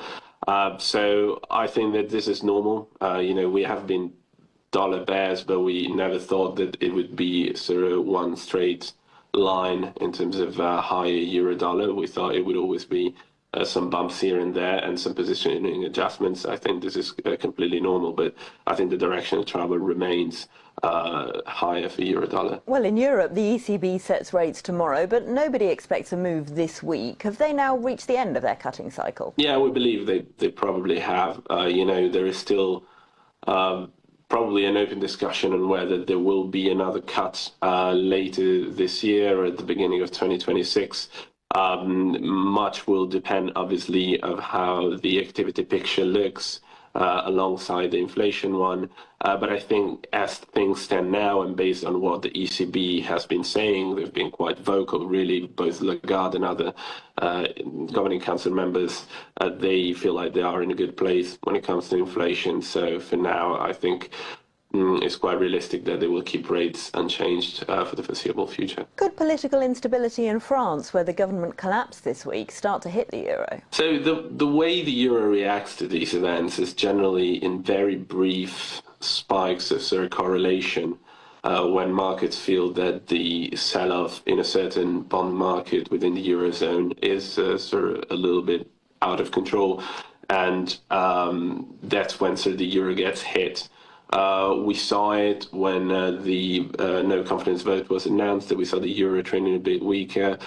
So I think that this is normal. We have been dollar bears, but we never thought that it would be sort of one straight line in terms of higher euro dollar. We thought it would always be some bumps here and there and some positioning adjustments. I think this is completely normal, but I think the direction of travel remains higher for euro dollar. Well, in Europe, the ECB sets rates tomorrow, but nobody expects a move this week. Have they now reached the end of their cutting cycle? Yeah, we believe they probably have. There is still probably an open discussion on whether there will be another cut later this year or at the beginning of 2026. Much will depend, obviously, of how the activity picture looks alongside the inflation one. But I think as things stand now, and based on what the ECB has been saying, they've been quite vocal, really, both Lagarde and other governing council members, they feel like they are in a good place when it comes to inflation. So for now, I think it's quite realistic that they will keep rates unchanged for the foreseeable future. Could political instability in France, where the government collapsed this week, start to hit the euro? So the way the euro reacts to these events is generally in very brief spikes of sort of correlation. When markets feel that the sell-off in a certain bond market within the Eurozone is sort of a little bit out of control. And that's when sort of the euro gets hit. We saw it when the no confidence vote was announced, that we saw the euro trading a bit weaker.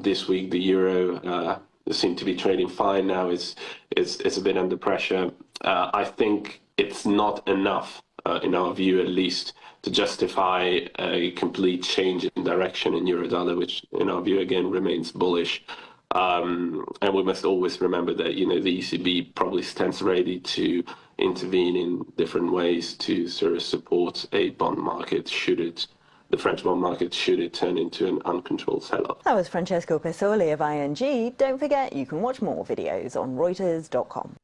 This week, the euro seemed to be trading fine. Now it's a bit under pressure. I think it's not enough, in our view at least, to justify a complete change in direction in euro dollar, which in our view again remains bullish. And we must always remember that the ECB probably stands ready to intervene in different ways to sort of support a bond market the French bond market should it turn into an uncontrolled sell-off. That was Francesco Pesoli of ING. Don't forget, you can watch more videos on Reuters.com.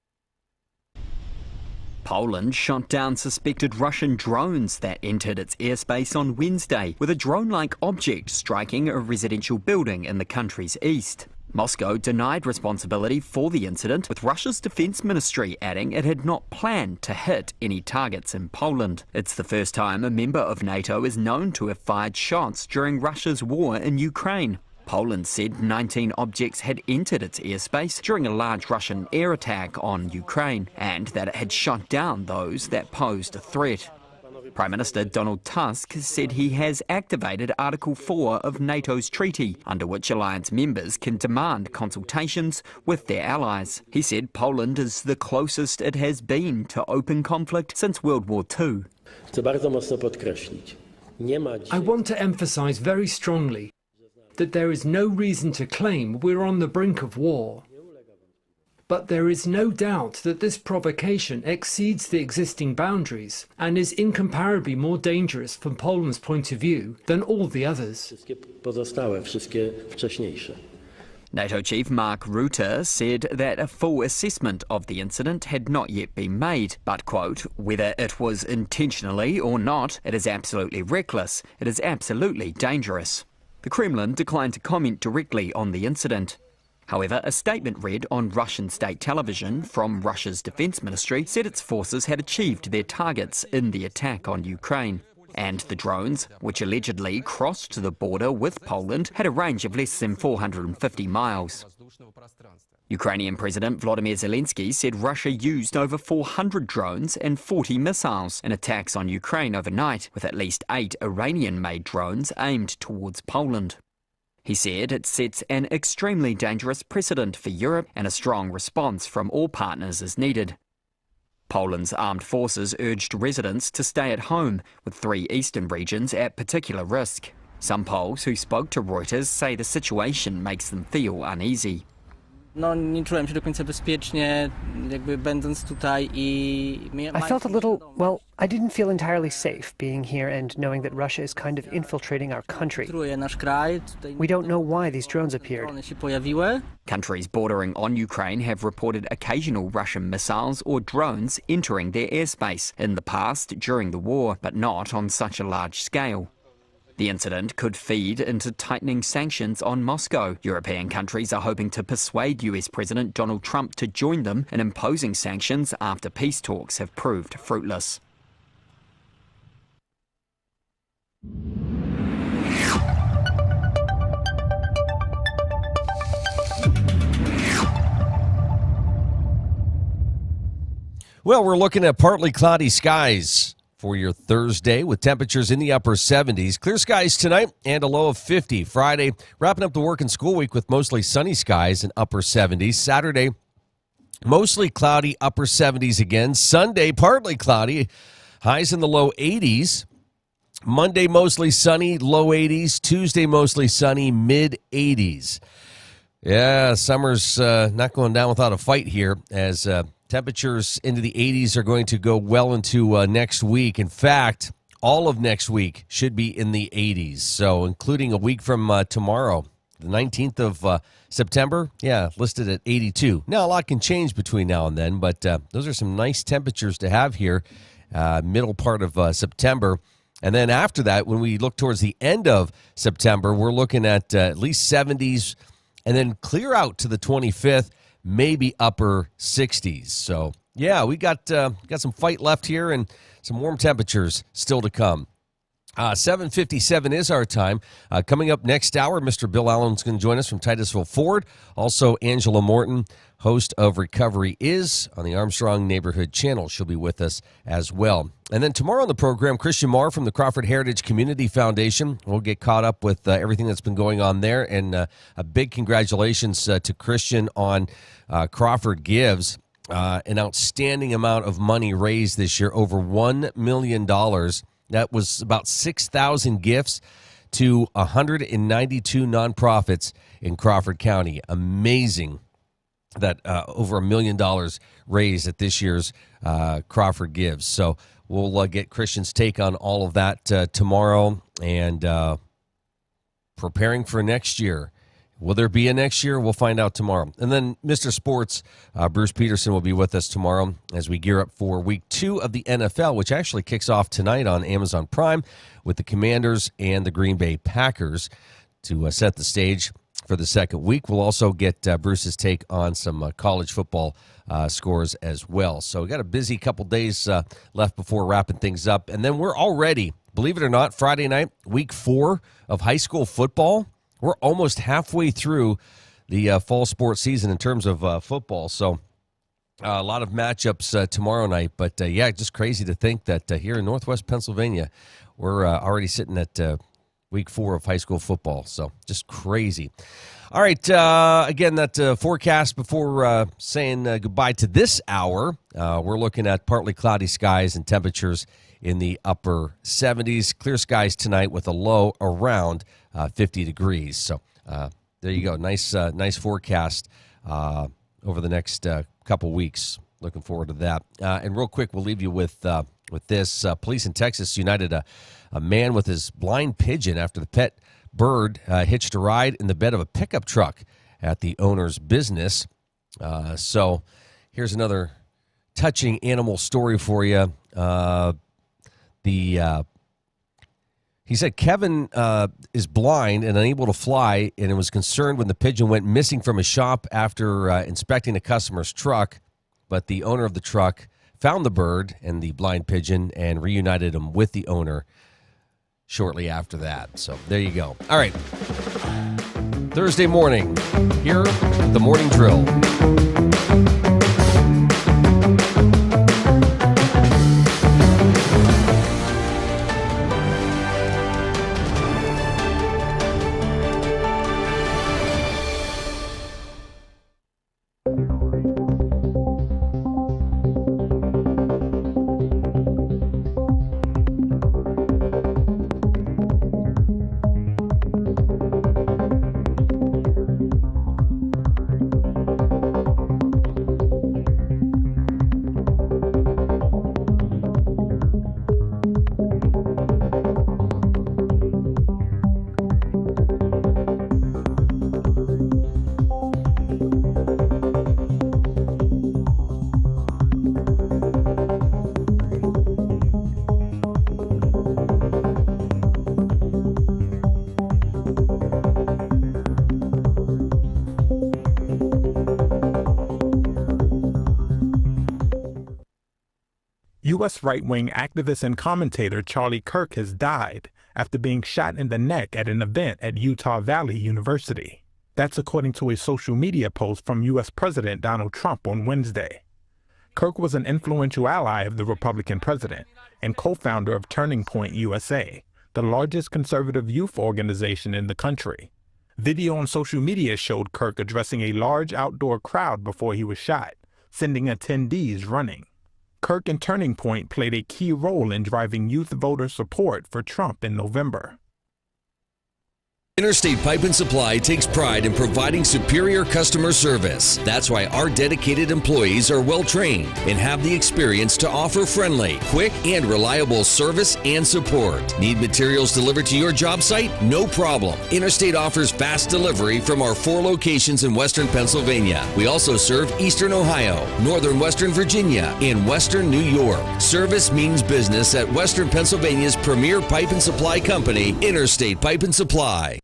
Poland shot down suspected Russian drones that entered its airspace on Wednesday, with a drone-like object striking a residential building in the country's east. Moscow denied responsibility for the incident, with Russia's defense ministry adding it had not planned to hit any targets in Poland. It's the first time a member of NATO is known to have fired shots during Russia's war in Ukraine. Poland said 19 objects had entered its airspace during a large Russian air attack on Ukraine, and that it had shot down those that posed a threat. Prime Minister Donald Tusk said he has activated Article 4 of NATO's treaty, under which alliance members can demand consultations with their allies. He said Poland is the closest it has been to open conflict since World War II. I want to emphasize very strongly that there is no reason to claim we're on the brink of war. But there is no doubt that this provocation exceeds the existing boundaries and is incomparably more dangerous from Poland's point of view than all the others. NATO chief Mark Rutte said that a full assessment of the incident had not yet been made, but, quote, whether it was intentionally or not, it is absolutely reckless, it is absolutely dangerous. The Kremlin declined to comment directly on the incident. However, a statement read on Russian state television from Russia's defense ministry said its forces had achieved their targets in the attack on Ukraine. And the drones, which allegedly crossed the border with Poland, had a range of less than 450 miles. Ukrainian President Volodymyr Zelensky said Russia used over 400 drones and 40 missiles in attacks on Ukraine overnight, with at least 8 Iranian-made drones aimed towards Poland. He said it sets an extremely dangerous precedent for Europe and a strong response from all partners is needed. Poland's armed forces urged residents to stay at home, with 3 eastern regions at particular risk. Some Poles who spoke to Reuters say the situation makes them feel uneasy. I felt a little, well, I didn't feel entirely safe being here and knowing that Russia is kind of infiltrating our country. We don't know why these drones appeared. Countries bordering on Ukraine have reported occasional Russian missiles or drones entering their airspace in the past during the war, but not on such a large scale. The incident could feed into tightening sanctions on Moscow. European countries are hoping to persuade US President Donald Trump to join them in imposing sanctions after peace talks have proved fruitless. Well, we're looking at partly cloudy skies for your Thursday with temperatures in the upper 70s. Clear skies tonight and a low of 50. Friday, wrapping up the work and school week with mostly sunny skies and upper 70s. Saturday, mostly cloudy, upper 70s again. Sunday, partly cloudy, highs in the low 80s. Monday, mostly sunny, low 80s. Tuesday, mostly sunny, mid 80s. Yeah, summer's not going down without a fight here as temperatures into the 80s are going to go well into next week. In fact, all of next week should be in the 80s, so including a week from tomorrow, the 19th of September, listed at 82. Now, a lot can change between now and then, but those are some nice temperatures to have here, middle part of September. And then after that, when we look towards the end of September, we're looking at least 70s, and then clear out to the 25th, maybe upper 60s. So, yeah, we got some fight left here and some warm temperatures still to come. 7:57 is our time. Coming up next hour, Mr. Bill Allen's going to join us from Titusville Ford. Also, Angela Morton, host of Recovery Is on the Armstrong Neighborhood Channel. She'll be with us as well. And then tomorrow on the program, Christian Marr from the Crawford Heritage Community Foundation. We'll get caught up with everything that's been going on there. And a big congratulations to Christian on Crawford Gives. An outstanding amount of money raised this year, over $1 million. That was about 6,000 gifts to 192 nonprofits in Crawford County. Amazing that over $1 million raised at this year's Crawford Gives. So we'll get Christian's take on all of that tomorrow and preparing for next year. Will there be a next year? We'll find out tomorrow. And then Mr. Sports, Bruce Peterson, will be with us tomorrow as we gear up for Week 2 of the NFL, which actually kicks off tonight on Amazon Prime with the Commanders and the Green Bay Packers to set the stage for the second week. We'll also get Bruce's take on some college football scores as well. So we got a busy couple days left before wrapping things up. And then we're already, believe it or not, Friday night, Week 4 of high school football. We're almost halfway through the fall sports season in terms of football. So A lot of matchups tomorrow night, but just crazy to think that here in Northwest Pennsylvania, we're already sitting at week 4 of high school football, so just crazy. All right, again, that forecast before saying goodbye to this hour, we're looking at partly cloudy skies and temperatures in the upper 70s. Clear skies tonight with a low around 50 degrees. So there you go. Nice forecast over the next couple weeks. Looking forward to that. And real quick, we'll leave you with this. Police in Texas united a man with his blind pigeon after the pet bird hitched a ride in the bed of a pickup truck at the owner's business. So here's another touching animal story for you. He said Kevin is blind and unable to fly, and was concerned when the pigeon went missing from his shop after inspecting a customer's truck. But the owner of the truck found the bird and the blind pigeon and reunited him with the owner shortly after that. So there you go. All right. Thursday morning, here, the Morning Drill. U.S. right-wing activist and commentator Charlie Kirk has died after being shot in the neck at an event at Utah Valley University. That's according to a social media post from U.S. President Donald Trump on Wednesday. Kirk was an influential ally of the Republican president and co-founder of Turning Point USA, the largest conservative youth organization in the country. Video on social media showed Kirk addressing a large outdoor crowd before he was shot, sending attendees running. Kirk and Turning Point played a key role in driving youth voter support for Trump in November. Interstate Pipe and Supply takes pride in providing superior customer service. That's why our dedicated employees are well trained and have the experience to offer friendly, quick, and reliable service and support. Need materials delivered to your job site? No problem. Interstate offers fast delivery from our 4 locations in Western Pennsylvania. We also serve Eastern Ohio, Northern Western Virginia, and Western New York. Service means business at Western Pennsylvania's premier pipe and supply company, Interstate Pipe and Supply.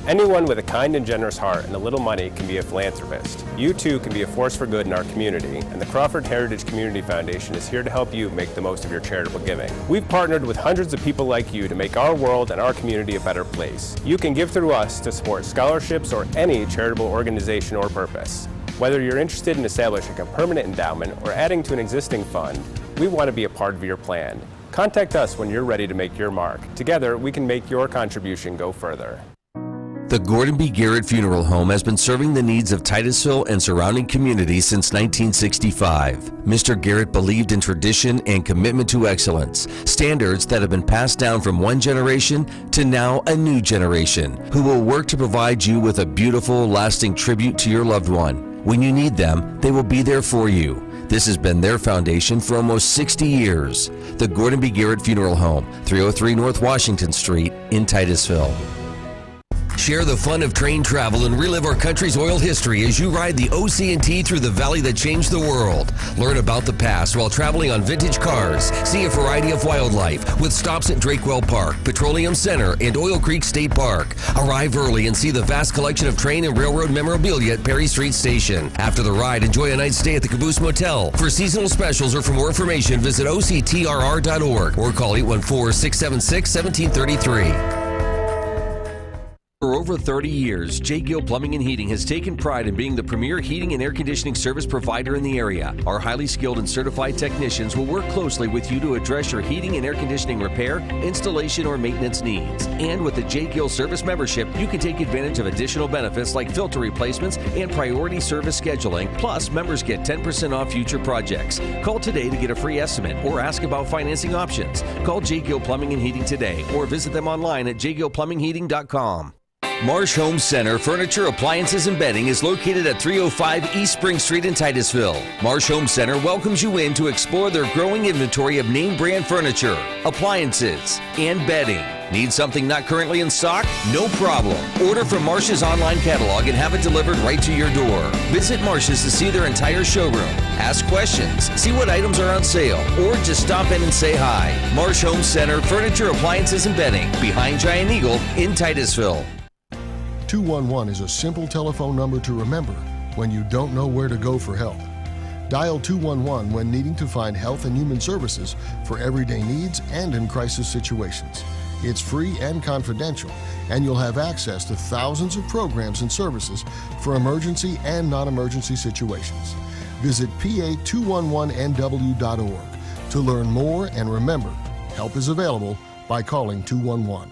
Anyone with a kind and generous heart and a little money can be a philanthropist. You too can be a force for good in our community, and the Crawford Heritage Community Foundation is here to help you make the most of your charitable giving. We've partnered with hundreds of people like you to make our world and our community a better place. You can give through us to support scholarships or any charitable organization or purpose. Whether you're interested in establishing a permanent endowment or adding to an existing fund, we want to be a part of your plan. Contact us when you're ready to make your mark. Together, we can make your contribution go further. The Gordon B. Garrett Funeral Home has been serving the needs of Titusville and surrounding communities since 1965. Mr. Garrett believed in tradition and commitment to excellence, standards that have been passed down from one generation to now a new generation, who will work to provide you with a beautiful, lasting tribute to your loved one. When you need them, they will be there for you. This has been their foundation for almost 60 years. The Gordon B. Garrett Funeral Home, 303 North Washington Street in Titusville. Share the fun of train travel and relive our country's oil history as you ride the OC&T through the valley that changed the world. Learn about the past while traveling on vintage cars. See a variety of wildlife with stops at Drakewell Park, Petroleum Center, and Oil Creek State Park. Arrive early and see the vast collection of train and railroad memorabilia at Perry Street Station. After the ride, enjoy a night's stay at the Caboose Motel. For seasonal specials or for more information, visit OCTRR.org or call 814-676-1733. Over over 30 years, J. Gill Plumbing and Heating has taken pride in being the premier heating and air conditioning service provider in the area. Our highly skilled and certified technicians will work closely with you to address your heating and air conditioning repair, installation, or maintenance needs. And with the J. Gill Service membership, you can take advantage of additional benefits like filter replacements and priority service scheduling. Plus, members get 10% off future projects. Call today to get a free estimate or ask about financing options. Call J. Gill Plumbing and Heating today or visit them online at jgillplumbingheating.com. Marsh Home Center Furniture, Appliances, and Bedding is located at 305 East Spring Street in Titusville. Marsh Home Center welcomes you in to explore their growing inventory of name brand furniture, appliances, and bedding. Need something not currently in stock? No problem. Order from Marsh's online catalog and have it delivered right to your door. Visit Marsh's to see their entire showroom. Ask questions, see what items are on sale, or just stop in and say hi. Marsh Home Center Furniture, Appliances, and Bedding, behind Giant Eagle in Titusville. 211 is a simple telephone number to remember when you don't know where to go for help. Dial 211 when needing to find health and human services for everyday needs and in crisis situations. It's free and confidential, and you'll have access to thousands of programs and services for emergency and non-emergency situations. Visit pa211nw.org to learn more, and remember, help is available by calling 211.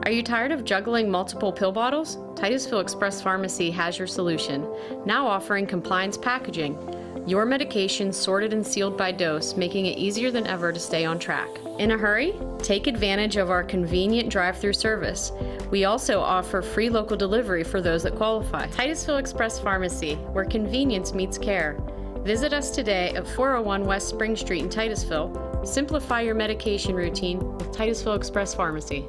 Are you tired of juggling multiple pill bottles? Titusville Express Pharmacy has your solution, now offering compliance packaging. Your medication sorted and sealed by dose, making it easier than ever to stay on track. In a hurry? Take advantage of our convenient drive-through service. We also offer free local delivery for those that qualify. Titusville Express Pharmacy, where convenience meets care. Visit us today at 401 West Spring Street in Titusville. Simplify your medication routine with Titusville Express Pharmacy.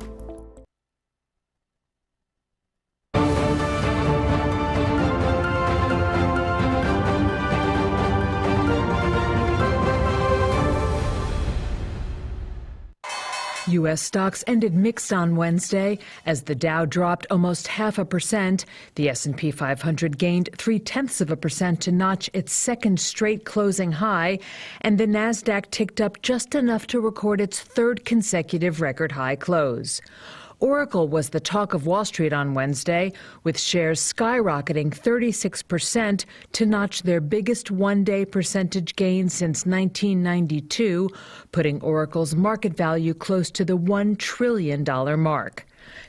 U.S. stocks ended mixed on Wednesday as the Dow dropped almost 0.5%. The S&P 500 gained 0.3% to notch its second straight closing high, and the Nasdaq ticked up just enough to record its third consecutive record high close. Oracle was the talk of Wall Street on Wednesday, with shares skyrocketing 36% to notch their biggest one-day percentage gain since 1992, putting Oracle's market value close to the $1 trillion mark.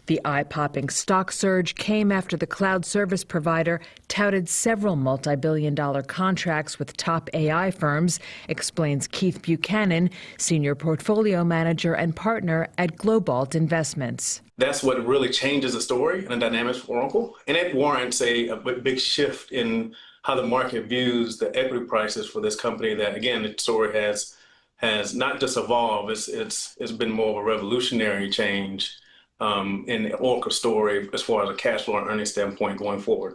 The eye-popping stock surge came after the cloud service provider touted several multi-billion-dollar contracts with top AI firms, explains Keith Buchanan, senior portfolio manager and partner at Globalt Investments. That's what really changes the story and the dynamics for Oracle. And it warrants a big shift in how the market views the equity prices for this company that, again, the story has not just evolved, it's been more of a revolutionary change in the Oracle story as far as a cash flow and earnings standpoint going forward.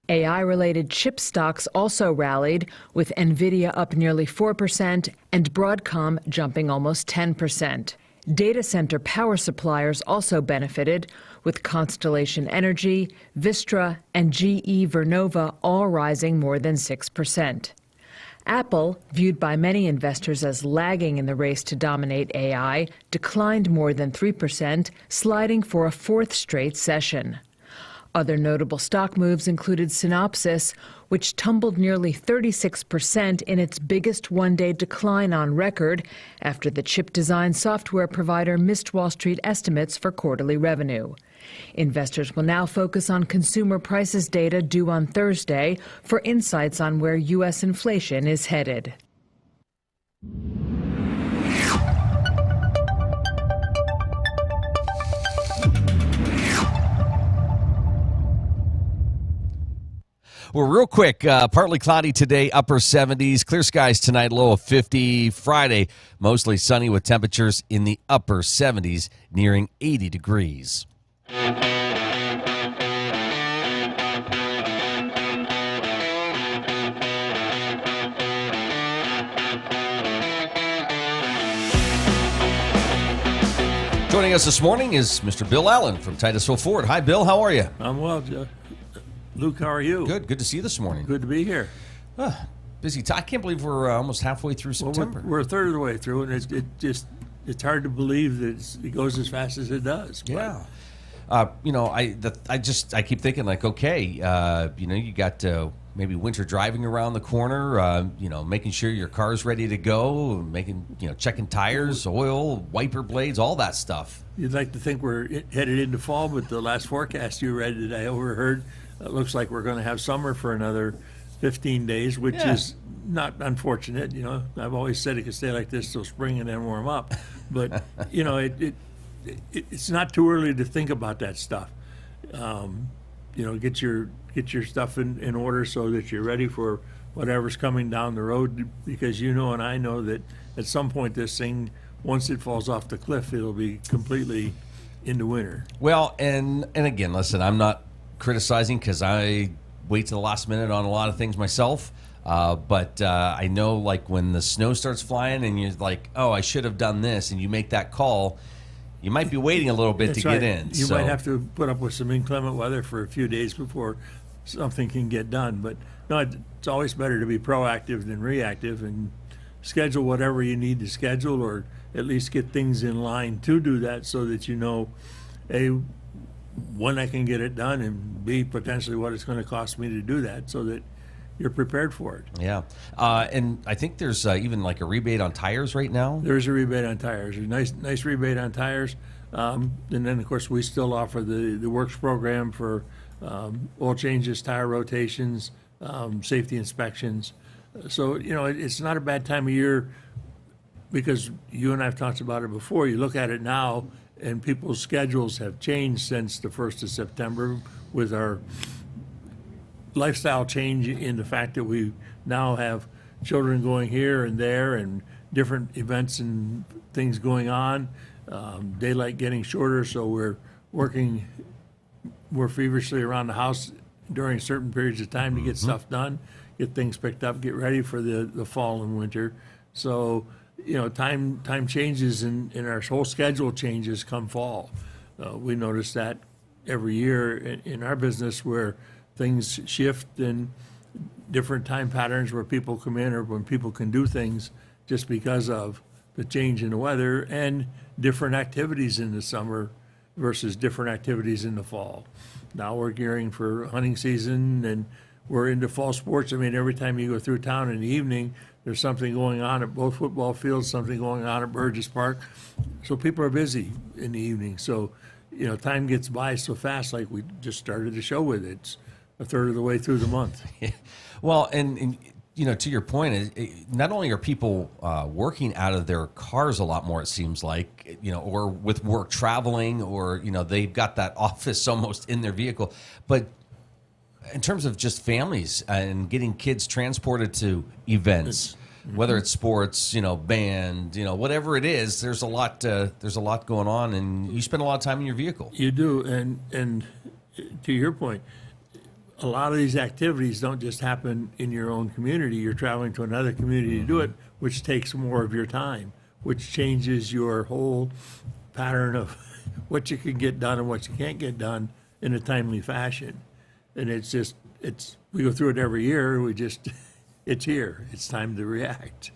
AI-related chip stocks also rallied, with NVIDIA up nearly 4% and Broadcom jumping almost 10%. Data center power suppliers also benefited, with Constellation Energy, Vistra, and GE Vernova all rising more than 6%. Apple, viewed by many investors as lagging in the race to dominate AI, declined more than 3%, sliding for a fourth straight session. Other notable stock moves included Synopsys, which tumbled nearly 36% in its biggest one-day decline on record after the chip design software provider missed Wall Street estimates for quarterly revenue. Investors will now focus on consumer prices data due on Thursday for insights on where U.S. inflation is headed. Well, real quick, partly cloudy today, upper 70s. Clear skies tonight, low of 50. Friday, mostly sunny with temperatures in the upper 70s, nearing 80 degrees. Joining us this morning is Mr. Bill Allen from Titusville Ford. Hi, Bill. How are you? I'm well, Joe. Luke, how are you? Good. Good to see you this morning. Good to be here. Busy. I can't believe we're almost halfway through September. We're a third of the way through, and it just it's hard to believe that it goes as fast as it does. Yeah. I keep thinking like, okay, you got maybe winter driving around the corner, making sure your car's ready to go, checking tires, oil, wiper blades, all that stuff. You'd like to think we're headed into fall, but the last forecast you read today, I overheard, it looks like we're going to have summer for another 15 days, which is not unfortunate. I've always said it could stay like this till spring and then warm up. But, it's not too early to think about that stuff. Get your stuff in order so that you're ready for whatever's coming down the road, because and I know that at some point this thing, once it falls off the cliff, it'll be completely into winter. Well, and again, listen, I'm not criticizing because I wait to the last minute on a lot of things myself. But I know, like, when the snow starts flying and you're like, oh, I should have done this, and you make that call, you might be waiting a little bit to get in. You might have to put up with some inclement weather for a few days before something can get done. But no, it's always better to be proactive than reactive, and schedule whatever you need to schedule, or at least get things in line to do that, so that A, when I can get it done, and B, potentially what it's going to cost me to do that, so that you're prepared for it. Yeah. And I think there's even like a rebate on tires right now. There's a rebate on tires. There's a nice rebate on tires. And then, of course, we still offer the Works program for oil changes, tire rotations, safety inspections. So, it's not a bad time of year, because you and I have talked about it before. You look at it now, and people's schedules have changed since the 1st of September with our lifestyle change, in the fact that we now have children going here and there and different events and things going on, daylight getting shorter, so we're working more feverishly around the house during certain periods of time to get stuff done, get things picked up, get ready for the fall and winter. So, time changes, and our whole schedule changes come fall. We notice that every year in our business, where things shift and different time patterns where people come in, or when people can do things, just because of the change in the weather, and different activities in the summer versus different activities in the fall. Now we're gearing for hunting season, and we're into fall sports. I mean, every time you go through town in the evening, there's something going on at both football fields, something going on at Burgess Park. So people are busy in the evening. So, time gets by so fast, like we just started the show with. It's a third of the way through the month. Well, and to your point, not only are people working out of their cars a lot more, it seems like, or with work traveling, or, they've got that office almost in their vehicle, but in terms of just families and getting kids transported to events, whether it's sports, band, whatever it is, there's a lot going on, and you spend a lot of time in your vehicle. You do, and to your point, a lot of these activities don't just happen in your own community. You're traveling to another community to do it, which takes more of your time, which changes your whole pattern of what you can get done and what you can't get done in a timely fashion. And we go through it every year. It's here. It's time to react.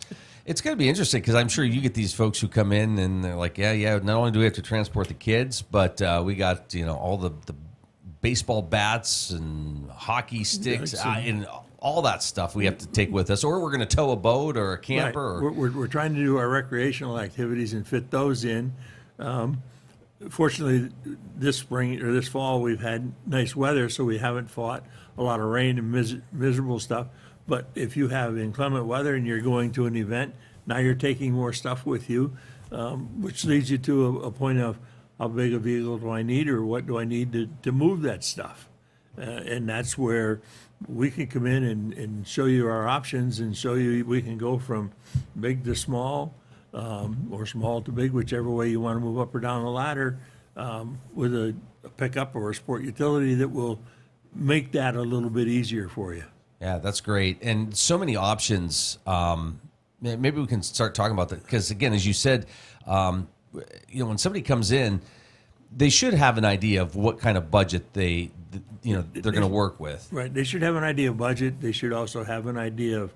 It's going to be interesting, because I'm sure you get these folks who come in and they're like, yeah, not only do we have to transport the kids, but we got, all the baseball bats and hockey sticks and all that stuff we have to take with us, or we're going to tow a boat or a camper. Right. We're trying to do our recreational activities and fit those in. Fortunately, this spring or this fall, we've had nice weather, so we haven't fought a lot of rain and miserable stuff. But if you have inclement weather and you're going to an event, now you're taking more stuff with you, which leads you to a point of, how big a vehicle do I need, or what do I need to move that stuff? And that's where we can come in and show you our options, and show you we can go from big to small, or small to big, whichever way you want to move up or down the ladder, with a pickup or a sport utility that will make that a little bit easier for you. Yeah, that's great. And so many options. Maybe we can start talking about that, because, again, as you said, when somebody comes in, they should have an idea of what kind of budget they're going to work with. Right. They should have an idea of budget. They should also have an idea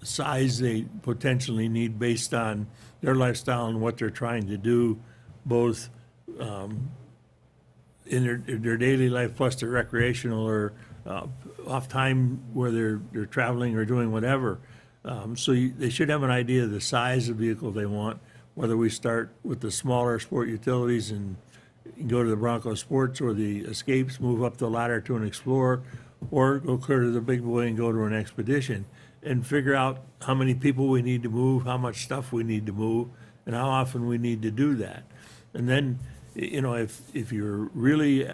size they potentially need based on their lifestyle and what they're trying to do, both in their daily life plus their recreational or off time where they're traveling or doing whatever. They should have an idea of the size of vehicle they want, whether we start with the smaller sport utilities and go to the Bronco Sports or the Escapes, move up the ladder to an Explorer, or go clear to the big boy and go to an Expedition, and figure out how many people we need to move, how much stuff we need to move, and how often we need to do that. And then, if you're really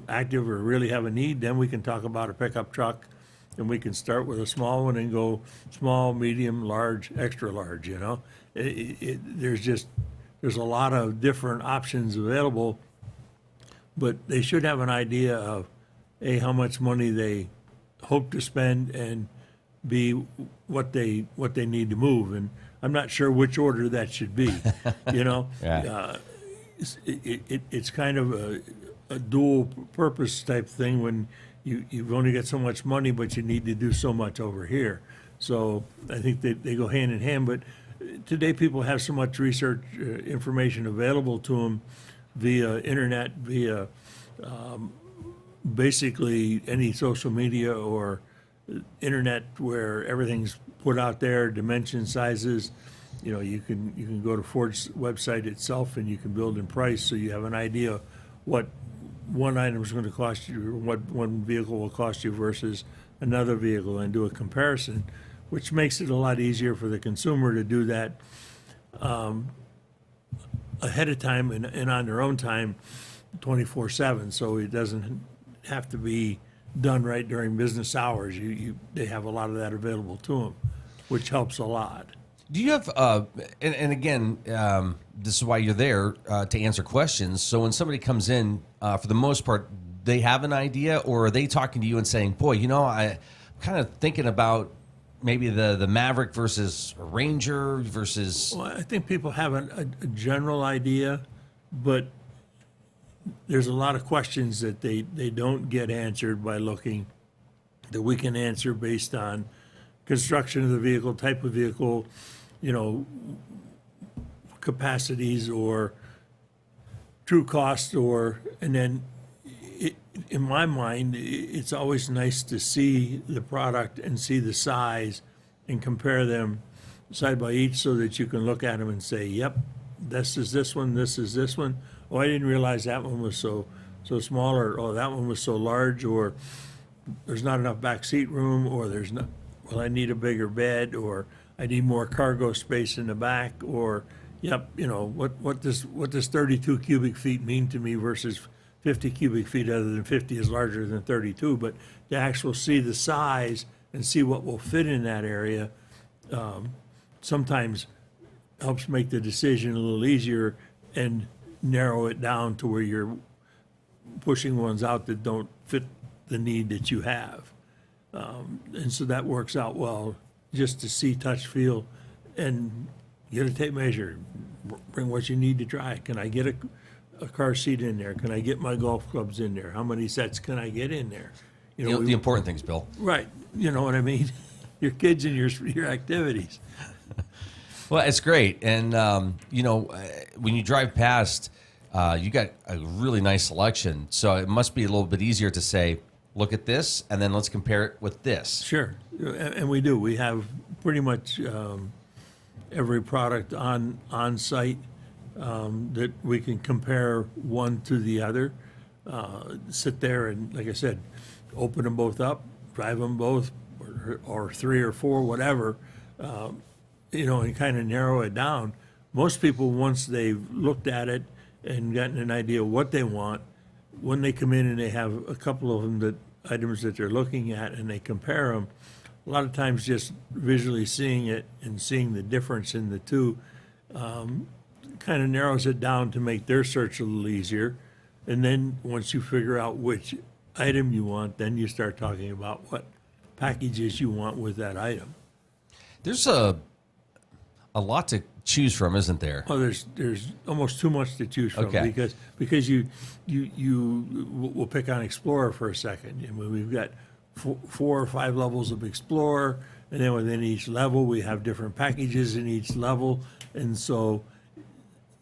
active or really have a need, then we can talk about a pickup truck, and we can start with a small one and go small, medium, large, extra large. There's a lot of different options available, but they should have an idea of A, how much money they hope to spend, and B, what they need to move. And I'm not sure which order that should be. Yeah. It's kind of a dual purpose type thing when you've only got so much money, but you need to do so much over here. So I think they go hand in hand. But today people have so much research information available to them via internet, via basically any social media or internet where everything's put out there, dimension, sizes. You can go to Ford's website itself and you can build in price, so you have an idea what one item is going to cost you, or what one vehicle will cost you versus another vehicle, and do a comparison, which makes it a lot easier for the consumer to do that ahead of time and on their own time, 24/7. So it doesn't have to be done right during business hours. They have a lot of that available to them, which helps a lot. Do you have, and again, this is why you're there, to answer questions. So when somebody comes in, for the most part, they have an idea, or are they talking to you and saying, boy, I'm kind of thinking about maybe the Maverick versus Ranger versus... Well, I think people have a general idea, but there's a lot of questions that they don't get answered by looking, that we can answer based on construction of the vehicle, type of vehicle, capacities or true cost, and then in my mind, it's always nice to see the product and see the size and compare them side by each, so that you can look at them and say, yep, this is this one, this is this one. Oh, I didn't realize that one was so small, or oh, that one was so large, or there's not enough back seat room, or I need a bigger bed, or I need more cargo space in the back, or what does 32 cubic feet mean to me versus 50 cubic feet, other than 50 is larger than 32, but to actually see the size and see what will fit in that area sometimes helps make the decision a little easier and narrow it down to where you're pushing ones out that don't fit the need that you have. And so that works out well, just to see, touch, feel, and get a tape measure. Bring what you need to try. Can I get a car seat in there? Can I get my golf clubs in there? How many sets can I get in there? The important things, Bill. Right. You know what I mean? Your kids and your activities. Well, it's great. And, when you drive past, you got a really nice selection. So it must be a little bit easier to say, look at this, and then let's compare it with this. Sure. And we do. We have pretty much every product on site that we can compare one to the other. Sit there and, like I said, open them both up, drive them both, or three or four, whatever, and kind of narrow it down. Most people, once they've looked at it and gotten an idea of what they want, when they come in and they have a couple of them, items that they're looking at, and they compare them, a lot of times just visually seeing it and seeing the difference in the two kind of narrows it down to make their search a little easier. And then once you figure out which item you want, then you start talking about what packages you want with that item. There's a lot to choose from, isn't there? Oh, there's almost too much to choose from. Okay. because we'll pick on Explorer for a second. And we've got 4 or 5 levels of Explorer, And then within each level, we have different packages in each level. And so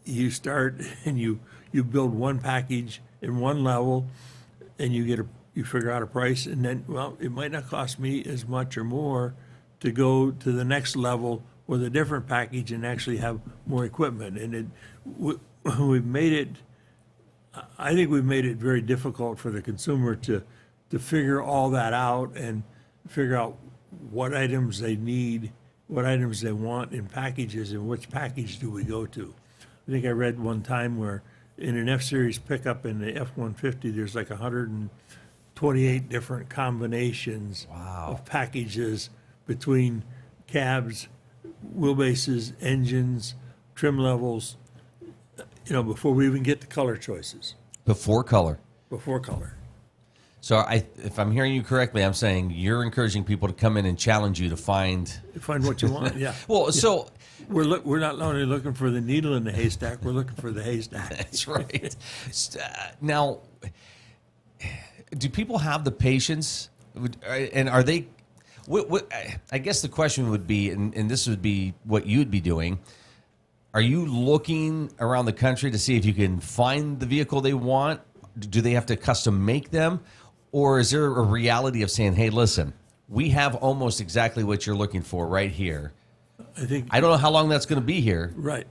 you start and you build one package in one level, and you figure out a price, and then, well, it might not cost me as much or more to go to the next level with a different package and actually have more equipment. And we've made it, I think we've made it very difficult for the consumer to figure all that out and figure out what items they need, what items they want in packages, and which package do we go to. I think I read one time where in an F-Series pickup in the F-150, there's like 128 different combinations of packages between cabs, wheelbases, engines, trim levels, before we even get to color choices. Before color. Before color. So if I'm hearing you correctly, I'm saying you're encouraging people to come in and challenge you to find what you want. Yeah. Well, yeah. So we're not only looking for the needle in the haystack, we're looking for the haystack. That's right. Now, do people have the patience, and are they? I guess the question would be, and this would be what you'd be doing. Are you looking around the country to see if you can find the vehicle they want? Do they have to custom make them? Or is there a reality of saying, hey, listen, we have almost exactly what you're looking for right here. I don't know how long that's going to be here. Right.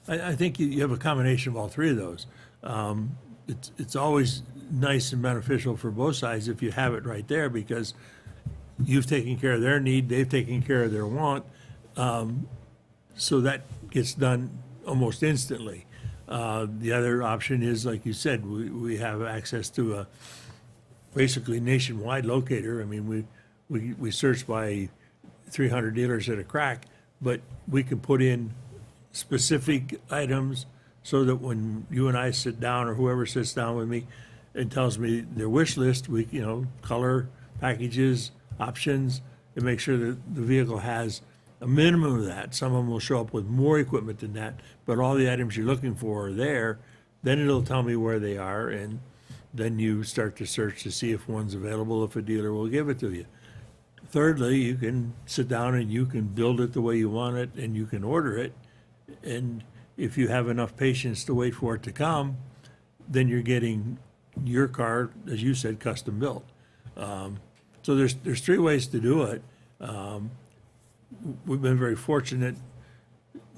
I think you have a combination of all three of those. It's always nice and beneficial for both sides if you have it right there, because you've taken care of their need, they've taken care of their want. So that gets done almost instantly. The other option is, like you said, we have access to a basically nationwide locator. I mean, we search by 300 dealers at a crack, but we can put in specific items so that when you and I sit down, or whoever sits down with me and tells me their wish list, we, color, packages, options, and make sure that the vehicle has a minimum of that. Some of them will show up with more equipment than that, but all the items you're looking for are there. Then it'll tell me where they are, and then you start to search to see if one's available, if a dealer will give it to you. Thirdly, you can sit down and you can build it the way you want it, and you can order it. And if you have enough patience to wait for it to come, then you're getting your car, as you said, custom built. So there's three ways to do it. We've been very fortunate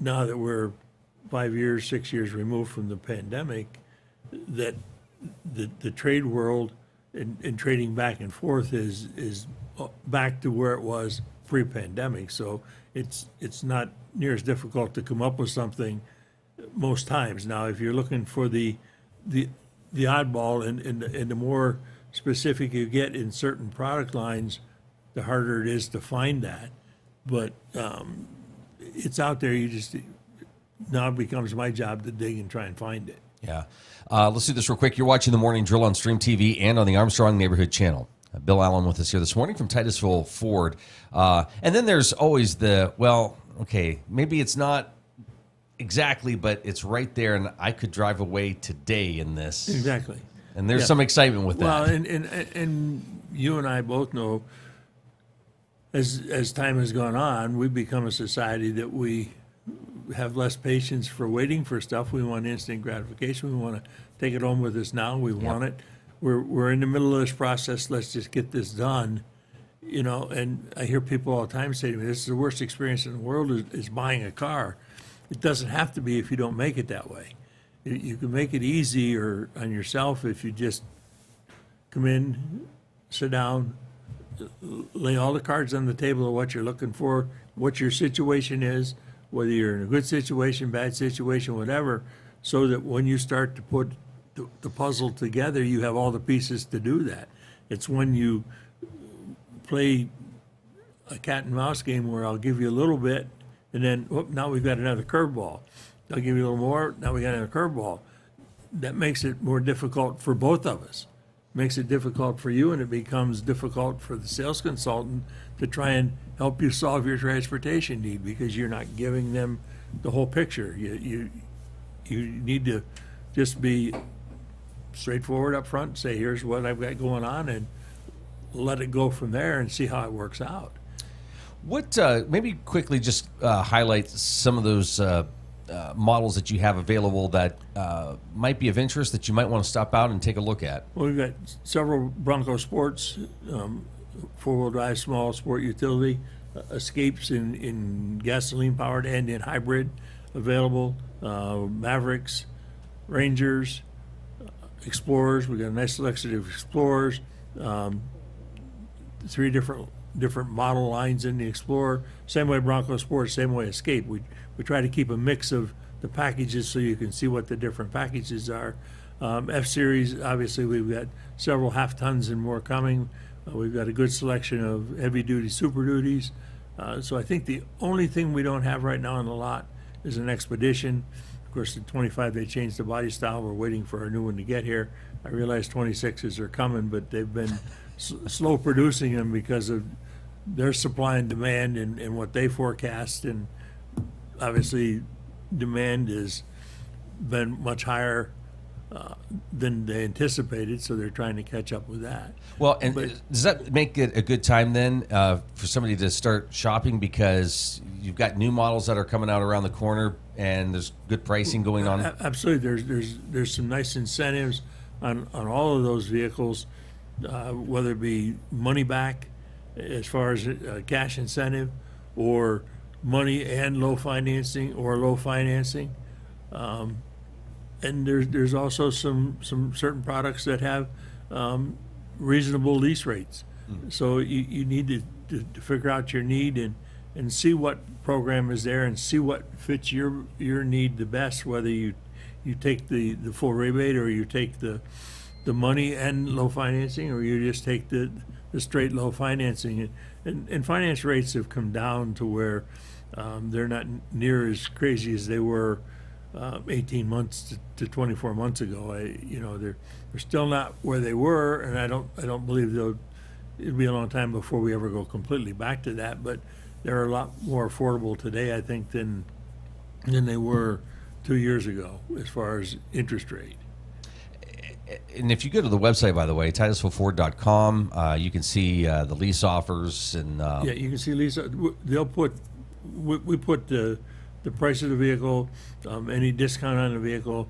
now that we're 5 years, 6 years removed from the pandemic, that the trade world and trading back and forth is back to where it was pre-pandemic. So it's not near as difficult to come up with something most times. Now, if you're looking for the oddball and the more specific you get in certain product lines, the harder it is to find that. But it's out there. Now it becomes my job to dig and try and find it. Yeah. Let's do this real quick. You're watching The Morning Drill on Stream TV and on the Armstrong Neighborhood Channel. Bill Allen with us here this morning from Titusville Ford. And then there's always maybe it's not exactly, but it's right there, and I could drive away today in this. Exactly. And there's some excitement with that. Well, and you and I both know, as time has gone on, we've become a society that we have less patience for waiting for stuff. We want instant gratification. We want to take it home with us now. We want it. We're in the middle of this process. Let's just get this done. And I hear people all the time say to me, this is the worst experience in the world is buying a car. It doesn't have to be if you don't make it that way. You can make it easier on yourself if you just come in, sit down, lay all the cards on the table of what you're looking for, what your situation is, whether you're in a good situation, bad situation, whatever, so that when you start to put the puzzle together, you have all the pieces to do that. It's when you play a cat and mouse game where I'll give you a little bit, and then now we've got another curveball. I'll give you a little more, now we got another curveball. That makes it more difficult for both of us. Makes it difficult for you, and it becomes difficult for the sales consultant to try and help you solve your transportation need, because you're not giving them the whole picture. You need to just be straightforward up front, say, here's what I've got going on, and let it go from there and see how it works out. What maybe quickly just highlight some of those models that you have available that might be of interest that you might want to stop out and take a look at. Well, we've got several Bronco Sports, four-wheel drive, small sport utility, Escapes in gasoline-powered and in hybrid available, Mavericks, Rangers, Explorers. We've got a nice selection of Explorers, three different model lines in the Explorer. Same way Bronco Sports, same way Escape. We try to keep a mix of the packages so you can see what the different packages are. F-Series, obviously we've got several half-tons and more coming. We've got a good selection of heavy-duty Super Duties. So I think the only thing we don't have right now in the lot is an Expedition. Of course, the 25, they changed the body style. We're waiting for a new one to get here. I realize 26s are coming, but they've been slow producing them because of their supply and demand and what they forecast. And obviously, demand has been much higher than they anticipated, so they're trying to catch up with that. Well, and does that make it a good time then for somebody to start shopping because you've got new models that are coming out around the corner and there's good pricing going on? Absolutely. There's some nice incentives on all of those vehicles, whether it be money back as far as cash incentive or money and low financing or low financing. And there's also some certain products that have reasonable lease rates. Mm-hmm. So you need to figure out your need and see what program is there and see what fits your need the best, whether you take the full rebate or you take the money and low financing, or you just take the straight low financing. And finance rates have come down to where they're not near as crazy as they were 18 months to 24 months ago. They're still not where they were, and I don't believe it'll be a long time before we ever go completely back to that. But they're a lot more affordable today, I think, than they were 2 years ago as far as interest rate. And if you go to the website, by the way, TitusvilleFord.com, you can see the lease offers and yeah, you can see lease. They'll put we put the price of the vehicle, any discount on the vehicle,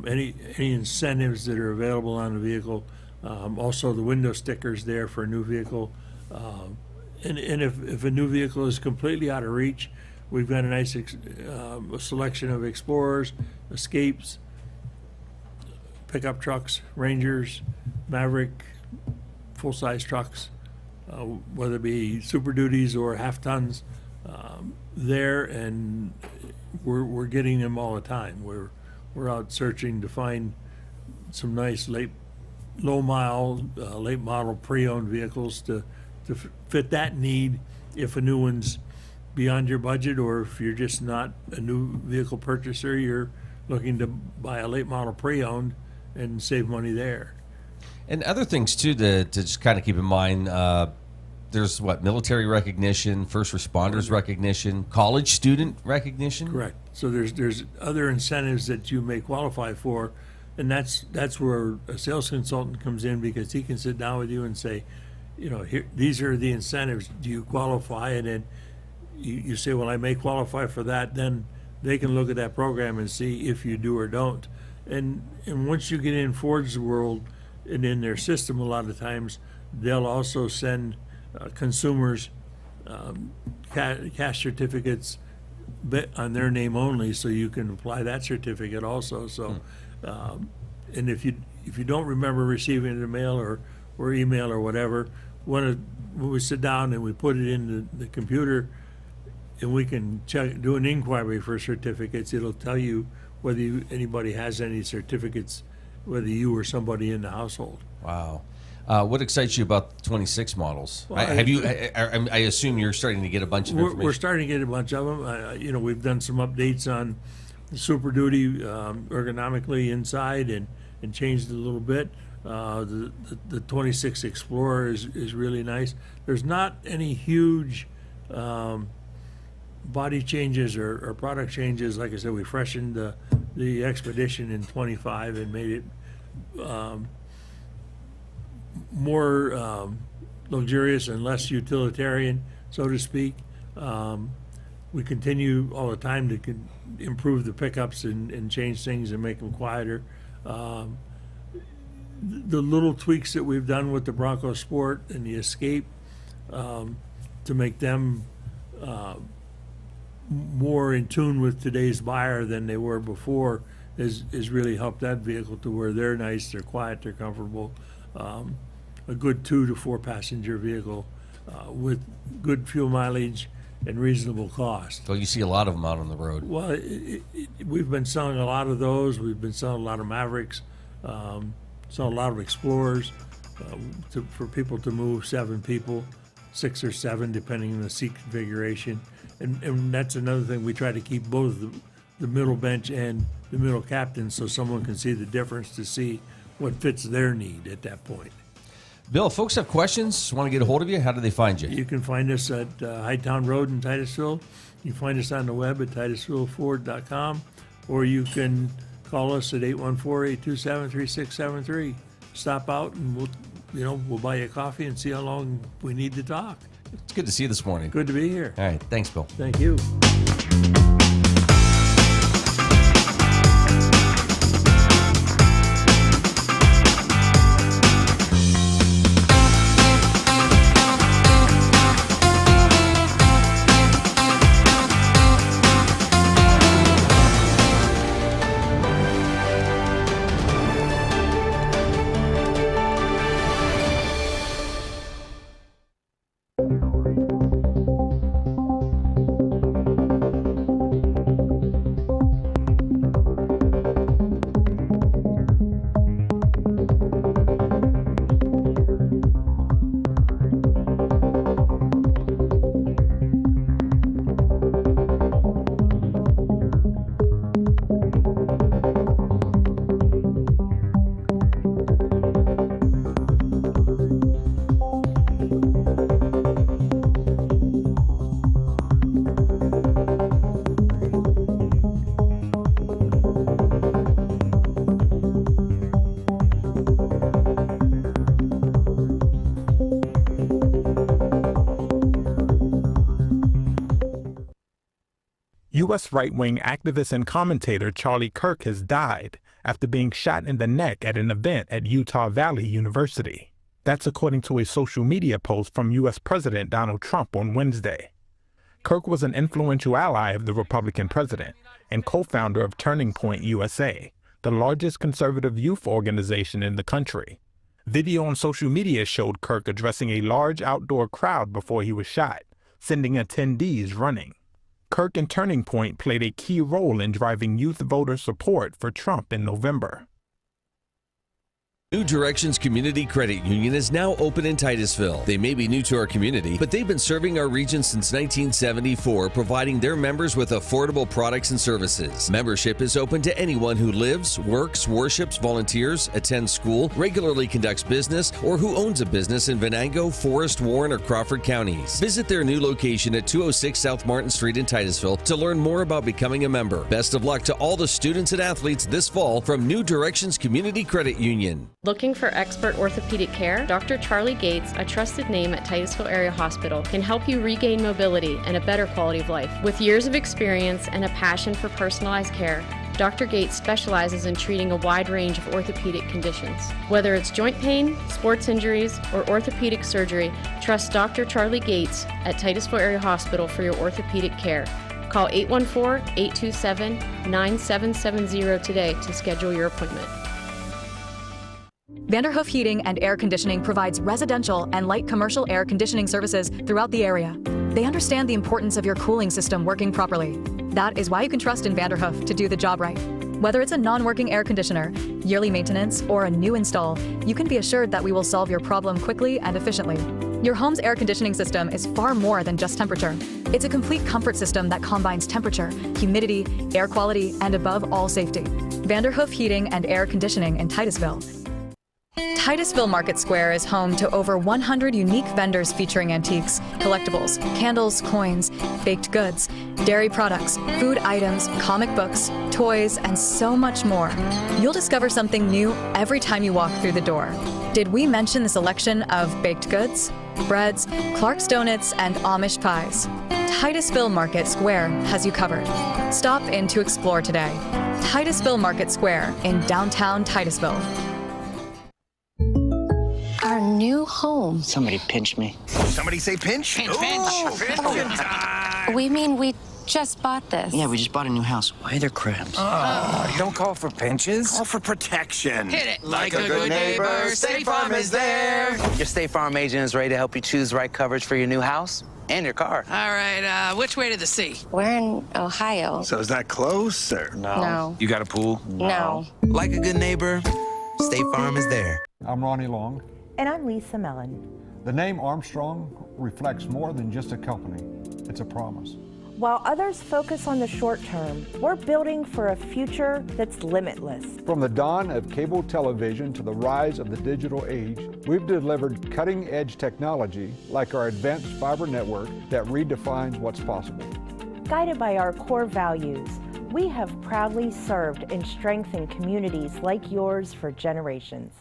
any incentives that are available on the vehicle, also the window stickers there for a new vehicle. And if a new vehicle is completely out of reach, we've got a nice selection of Explorers, Escapes, pickup trucks, Rangers, Maverick, full-size trucks, whether it be Super Duties or half-tons. There, and we're getting them all the time. We're out searching to find some nice late model pre-owned vehicles to fit that need if a new one's beyond your budget, or if you're just not a new vehicle purchaser, you're looking to buy a late model pre-owned and save money there. And other things too to just kind of keep in mind. There's military recognition, first responders recognition, college student recognition. Correct. So there's other incentives that you may qualify for, and that's where a sales consultant comes in, because he can sit down with you and say, here, these are the incentives. Do you qualify? And then you say, well, I may qualify for that. Then they can look at that program and see if you do or don't. And once you get in Ford's world and in their system, a lot of times they'll also send consumers cash certificates on their name only, so you can apply that certificate also. So, and if you don't remember receiving it in the mail or email or whatever, when we sit down and we put it in the computer, and we can do an inquiry for certificates, it'll tell you whether anybody has any certificates, whether you or somebody in the household. Wow. What excites you about the 26 models? Well, I assume you're starting to get a bunch of information. We're starting to get a bunch of them. We've done some updates on the Super Duty ergonomically inside and changed it a little bit. The 26 Explorer is really nice. There's not any huge body changes or product changes. Like I said, we freshened the Expedition in 25 and made it more luxurious and less utilitarian. so to speak. We continue all the time to improve the pickups and change things and make them quieter. The little tweaks that we've done with the Bronco Sport and the Escape to make them more in tune with today's buyer than they were before is really helped that vehicle to where they're nice, they're quiet, they're comfortable. A good 2 to 4 passenger vehicle with good fuel mileage and reasonable cost. So you see a lot of them out on the road. Well, we've been selling a lot of those. We've been selling a lot of Mavericks, selling a lot of Explorers for people to move 7 people, 6 or 7, depending on the seat configuration. And that's another thing. We try to keep both the middle bench and the middle captain so someone can see the difference to see what fits their need at that point. Bill, if folks have questions, want to get a hold of you, how do they find you? You can find us at Hightown Road in Titusville. You can find us on the web at TitusvilleFord.com, or you can call us at 814-827-3673. Stop out and we'll buy you a coffee and see how long we need to talk. It's good to see you this morning. Good to be here. All right. Thanks, Bill. Thank you. U.S. right-wing activist and commentator Charlie Kirk has died after being shot in the neck at an event at Utah Valley University. That's according to a social media post from U.S. President Donald Trump on Wednesday. Kirk was an influential ally of the Republican president and co-founder of Turning Point USA, the largest conservative youth organization in the country. Video on social media showed Kirk addressing a large outdoor crowd before he was shot, sending attendees running. Kirk and Turning Point played a key role in driving youth voter support for Trump in November. New Directions Community Credit Union is now open in Titusville. They may be new to our community, but they've been serving our region since 1974, providing their members with affordable products and services. Membership is open to anyone who lives, works, worships, volunteers, attends school, regularly conducts business, or who owns a business in Venango, Forest, Warren, or Crawford counties. Visit their new location at 206 South Martin Street in Titusville to learn more about becoming a member. Best of luck to all the students and athletes this fall from New Directions Community Credit Union. Looking for expert orthopedic care? Dr. Charlie Gates, a trusted name at Titusville Area Hospital, can help you regain mobility and a better quality of life. With years of experience and a passion for personalized care, Dr. Gates specializes in treating a wide range of orthopedic conditions. Whether it's joint pain, sports injuries, or orthopedic surgery, trust Dr. Charlie Gates at Titusville Area Hospital for your orthopedic care. Call 814-827-9770 today to schedule your appointment. Vanderhoof Heating and Air Conditioning provides residential and light commercial air conditioning services throughout the area. They understand the importance of your cooling system working properly. That is why you can trust in Vanderhoof to do the job right. Whether it's a non-working air conditioner, yearly maintenance, or a new install, you can be assured that we will solve your problem quickly and efficiently. Your home's air conditioning system is far more than just temperature. It's a complete comfort system that combines temperature, humidity, air quality, and above all, safety. Vanderhoof Heating and Air Conditioning in Titusville. Titusville Market Square is home to over 100 unique vendors featuring antiques, collectibles, candles, coins, baked goods, dairy products, food items, comic books, toys, and so much more. You'll discover something new every time you walk through the door. Did we mention the selection of baked goods? breads, Clark's Donuts, and Amish pies. Titusville Market Square has you covered. Stop in to explore today. Titusville Market Square in downtown Titusville. Our new home. Somebody pinch me. Somebody say pinch? Pinch, pinch. pinch time. We mean we just bought this. Yeah, we just bought a new house. Why are there crabs? Don't call for pinches. Call for protection. Hit it. Like a good neighbor, State Farm is there. Your State Farm agent is ready to help you choose the right coverage for your new house and your car. All right, which way to the sea? We're in Ohio. So is that close or? No. You got a pool? No. Like a good neighbor, State Farm is there. I'm Ronnie Long. And I'm Lisa Mellon. The name Armstrong reflects more than just a company. It's a promise. While others focus on the short term, we're building for a future that's limitless. From the dawn of cable television to the rise of the digital age, we've delivered cutting-edge technology like our advanced fiber network that redefines what's possible. Guided by our core values, we have proudly served and strengthened communities like yours for generations.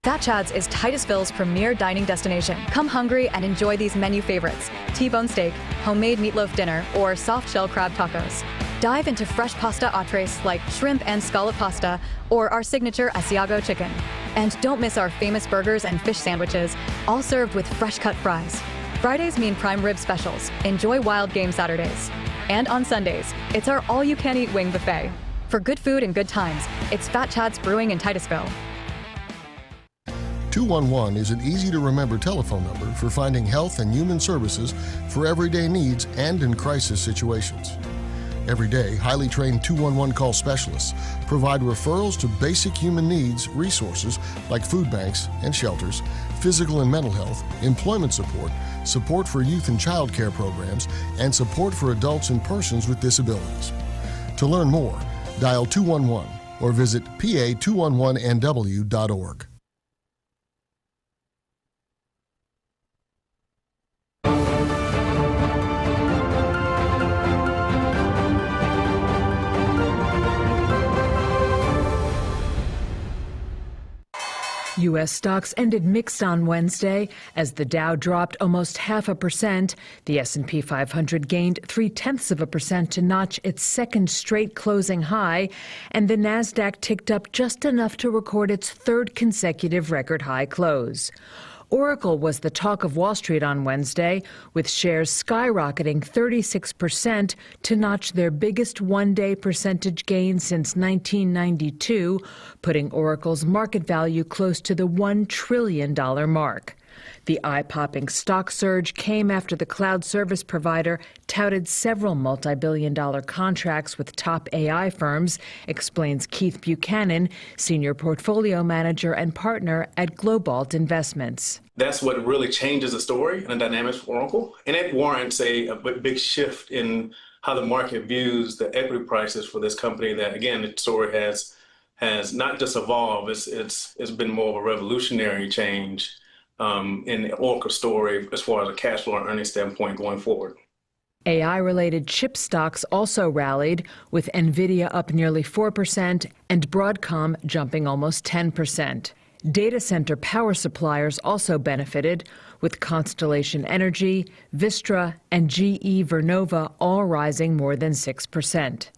Fat Chad's is Titusville's premier dining destination. Come hungry and enjoy these menu favorites: T-bone steak, homemade meatloaf dinner, or soft shell crab tacos. Dive into fresh pasta entrees like shrimp and scallop pasta, or our signature Asiago chicken. And don't miss our famous burgers and fish sandwiches, all served with fresh cut fries. Fridays mean prime rib specials. Enjoy wild game Saturdays. And on Sundays, it's our all-you-can-eat wing buffet. For good food and good times, it's Fat Chad's Brewing in Titusville. 211 is an easy-to-remember telephone number for finding health and human services for everyday needs and in crisis situations. Every day, highly trained 211 call specialists provide referrals to basic human needs resources like food banks and shelters, physical and mental health, employment support, support for youth and child care programs, and support for adults and persons with disabilities. To learn more, dial 211 or visit pa211nw.org. U.S. stocks ended mixed on Wednesday as the Dow dropped almost 0.5%. The S&P 500 gained 0.3% to notch its second straight closing high, and the Nasdaq ticked up just enough to record its third consecutive record high close. Oracle was the talk of Wall Street on Wednesday, with shares skyrocketing 36% to notch their biggest one-day percentage gain since 1992, putting Oracle's market value close to the $1 trillion mark. The eye-popping stock surge came after the cloud service provider touted several multi-billion-dollar contracts with top AI firms, explains Keith Buchanan, senior portfolio manager and partner at Globalt Investments. That's what really changes the story and the dynamics for Oracle. And it warrants a big shift in how the market views the equity prices for this company that, again, the story has not just evolved, it's been more of a revolutionary change in the Oracle story as far as a cash flow and earnings standpoint going forward. AI-related chip stocks also rallied, with NVIDIA up nearly 4% and Broadcom jumping almost 10%. Data center power suppliers also benefited, with Constellation Energy, Vistra, and GE Vernova all rising more than 6%.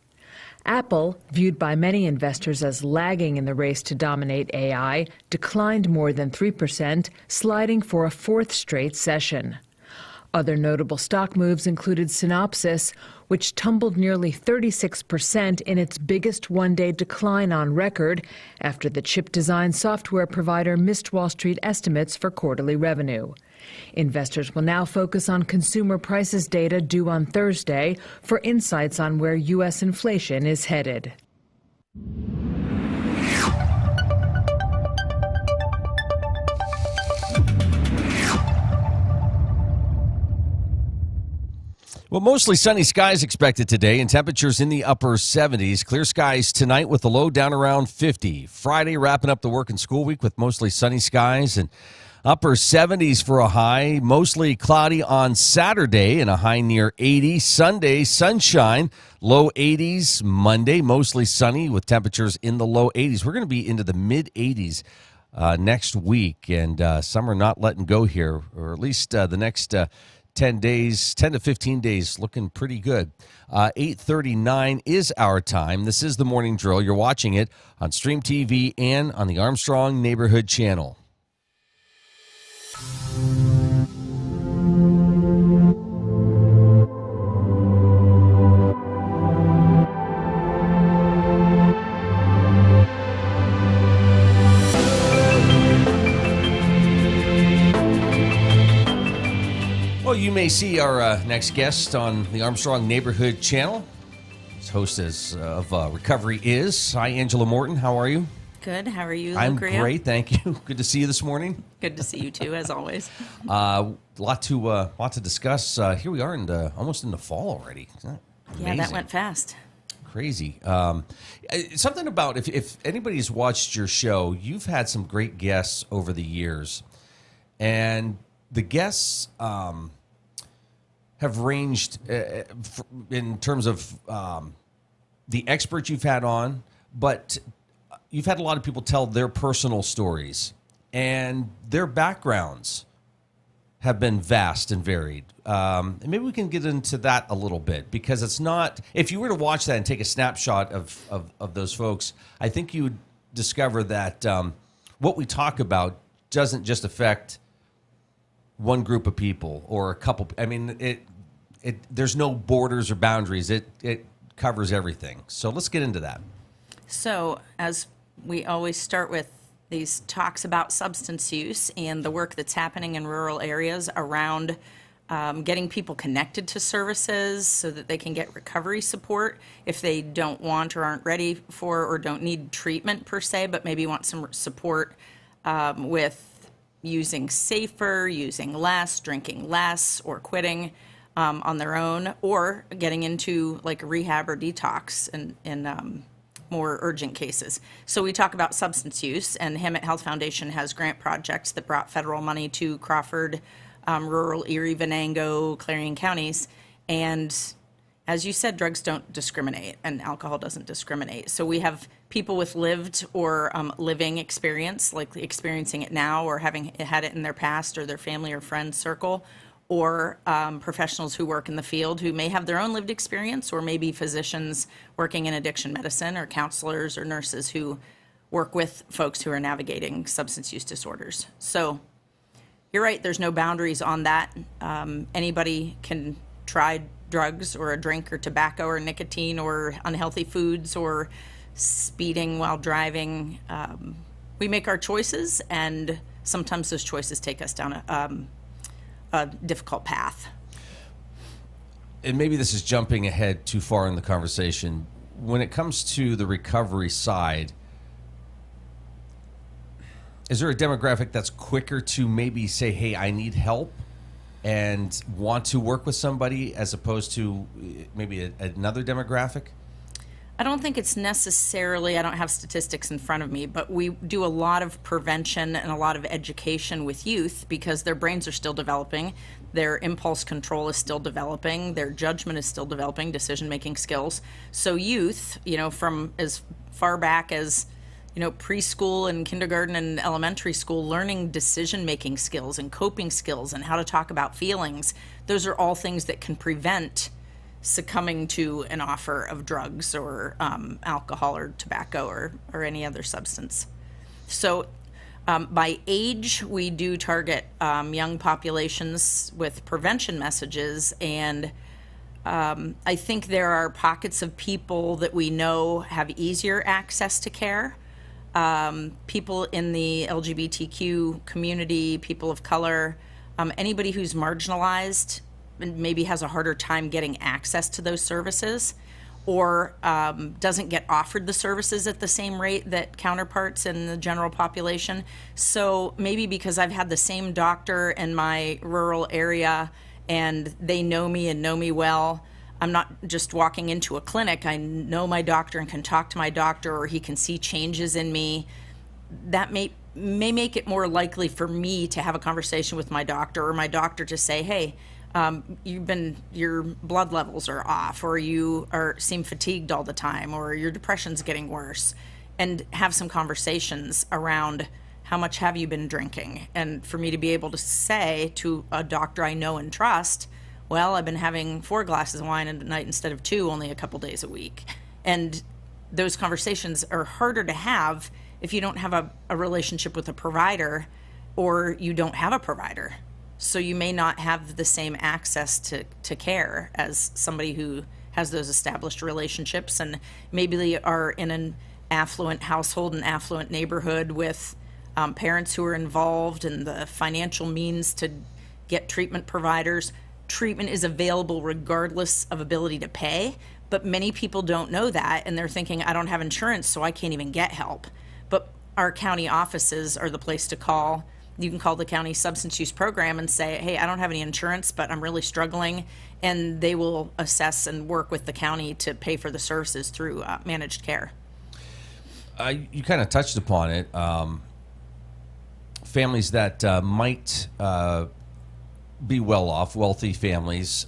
Apple, viewed by many investors as lagging in the race to dominate AI, declined more than 3%, sliding for a fourth straight session. Other notable stock moves included Synopsys, which tumbled nearly 36% in its biggest one-day decline on record after the chip design software provider missed Wall Street estimates for quarterly revenue. Investors will now focus on consumer prices data due on Thursday for insights on where U.S. inflation is headed. Well, mostly sunny skies expected today and temperatures in the upper 70s. Clear skies tonight with the low down around 50. Friday wrapping up the work and school week with mostly sunny skies and upper 70s for a high. Mostly cloudy on Saturday and a high near 80. Sunday, sunshine, low 80s. Monday, mostly sunny with temperatures in the low 80s. We're going to be into the mid 80s next week, and some are not letting go here, or at least the next 10 to 15 days looking pretty good. 8:39 is our time. This is the Morning Drill. You're watching it on Stream TV and on the Armstrong Neighborhood Channel. Well, you may see our next guest on the Armstrong Neighborhood Channel. His hostess of Recovery is. Hi, Angela Morton. How are you? Good. How are you, I'm Lucrea? great, thank you. Good to see you this morning. Good to see you too, as always. Lot to discuss. Here we are almost in the fall already. Isn't that amazing? Yeah, that went fast. Crazy. Something about if anybody's watched your show, you've had some great guests over the years, and the guests have ranged in terms of the experts you've had on, but you've had a lot of people tell their personal stories, and their backgrounds have been vast and varied. And maybe we can get into that a little bit, because it's not, if you were to watch that and take a snapshot of those folks, I think you would discover that what we talk about doesn't just affect one group of people or a couple. I mean, there's no borders or boundaries. It covers everything. So let's get into that. So, as we always start with these talks about substance use and the work that's happening in rural areas around getting people connected to services so that they can get recovery support if they don't want or aren't ready for or don't need treatment per se, but maybe want some support with using safer, using less, drinking less, or quitting on their own, or getting into like rehab or detox in more urgent cases. So we talk about substance use, and Hammett Health Foundation has grant projects that brought federal money to Crawford, rural Erie, Venango, Clarion counties. And as you said, drugs don't discriminate and alcohol doesn't discriminate. So we have people with lived or living experience, like experiencing it now or having had it in their past or their family or friend circle, or professionals who work in the field who may have their own lived experience, or maybe physicians working in addiction medicine, or counselors or nurses who work with folks who are navigating substance use disorders. So you're right, there's no boundaries on that. Anybody can try drugs or a drink or tobacco or nicotine or unhealthy foods or speeding while driving. We make our choices, and sometimes those choices take us down a difficult path. And maybe this is jumping ahead too far in the conversation. When it comes to the recovery side, is there a demographic that's quicker to maybe say, hey, I need help, and want to work with somebody, as opposed to maybe another demographic? I don't think it's necessarily, I don't have statistics in front of me, but we do a lot of prevention and a lot of education with youth because their brains are still developing, their impulse control is still developing, their judgment is still developing, decision-making skills. So youth, from as far back as, preschool and kindergarten and elementary school, learning decision-making skills and coping skills and how to talk about feelings, those are all things that can prevent succumbing to an offer of drugs or alcohol or tobacco or any other substance. So by age, we do target young populations with prevention messages, and I think there are pockets of people that we know have easier access to care. People in the LGBTQ community, people of color, anybody who's marginalized and maybe has a harder time getting access to those services, or doesn't get offered the services at the same rate that counterparts in the general population. So maybe because I've had the same doctor in my rural area and they know me and know me well, I'm not just walking into a clinic. I know my doctor and can talk to my doctor, or he can see changes in me. That may make it more likely for me to have a conversation with my doctor, or my doctor to say, hey, your blood levels are off, or you seem fatigued all the time, or your depression's getting worse, and have some conversations around how much have you been drinking? And for me to be able to say to a doctor I know and trust, well, I've been having 4 glasses of wine a night instead of 2 only a couple days a week. And those conversations are harder to have if you don't have a relationship with a provider, or you don't have a provider. So you may not have the same access to care as somebody who has those established relationships, and maybe they are in an affluent household, an affluent neighborhood with parents who are involved and the financial means to get treatment providers. Treatment is available regardless of ability to pay, but many people don't know that, and they're thinking, I don't have insurance, so I can't even get help. But our county offices are the place to call. You can call the county substance use program and say, hey, I don't have any insurance, but I'm really struggling, and they will assess and work with the county to pay for the services through managed care. You kind of touched upon it. Families that might be wealthy families.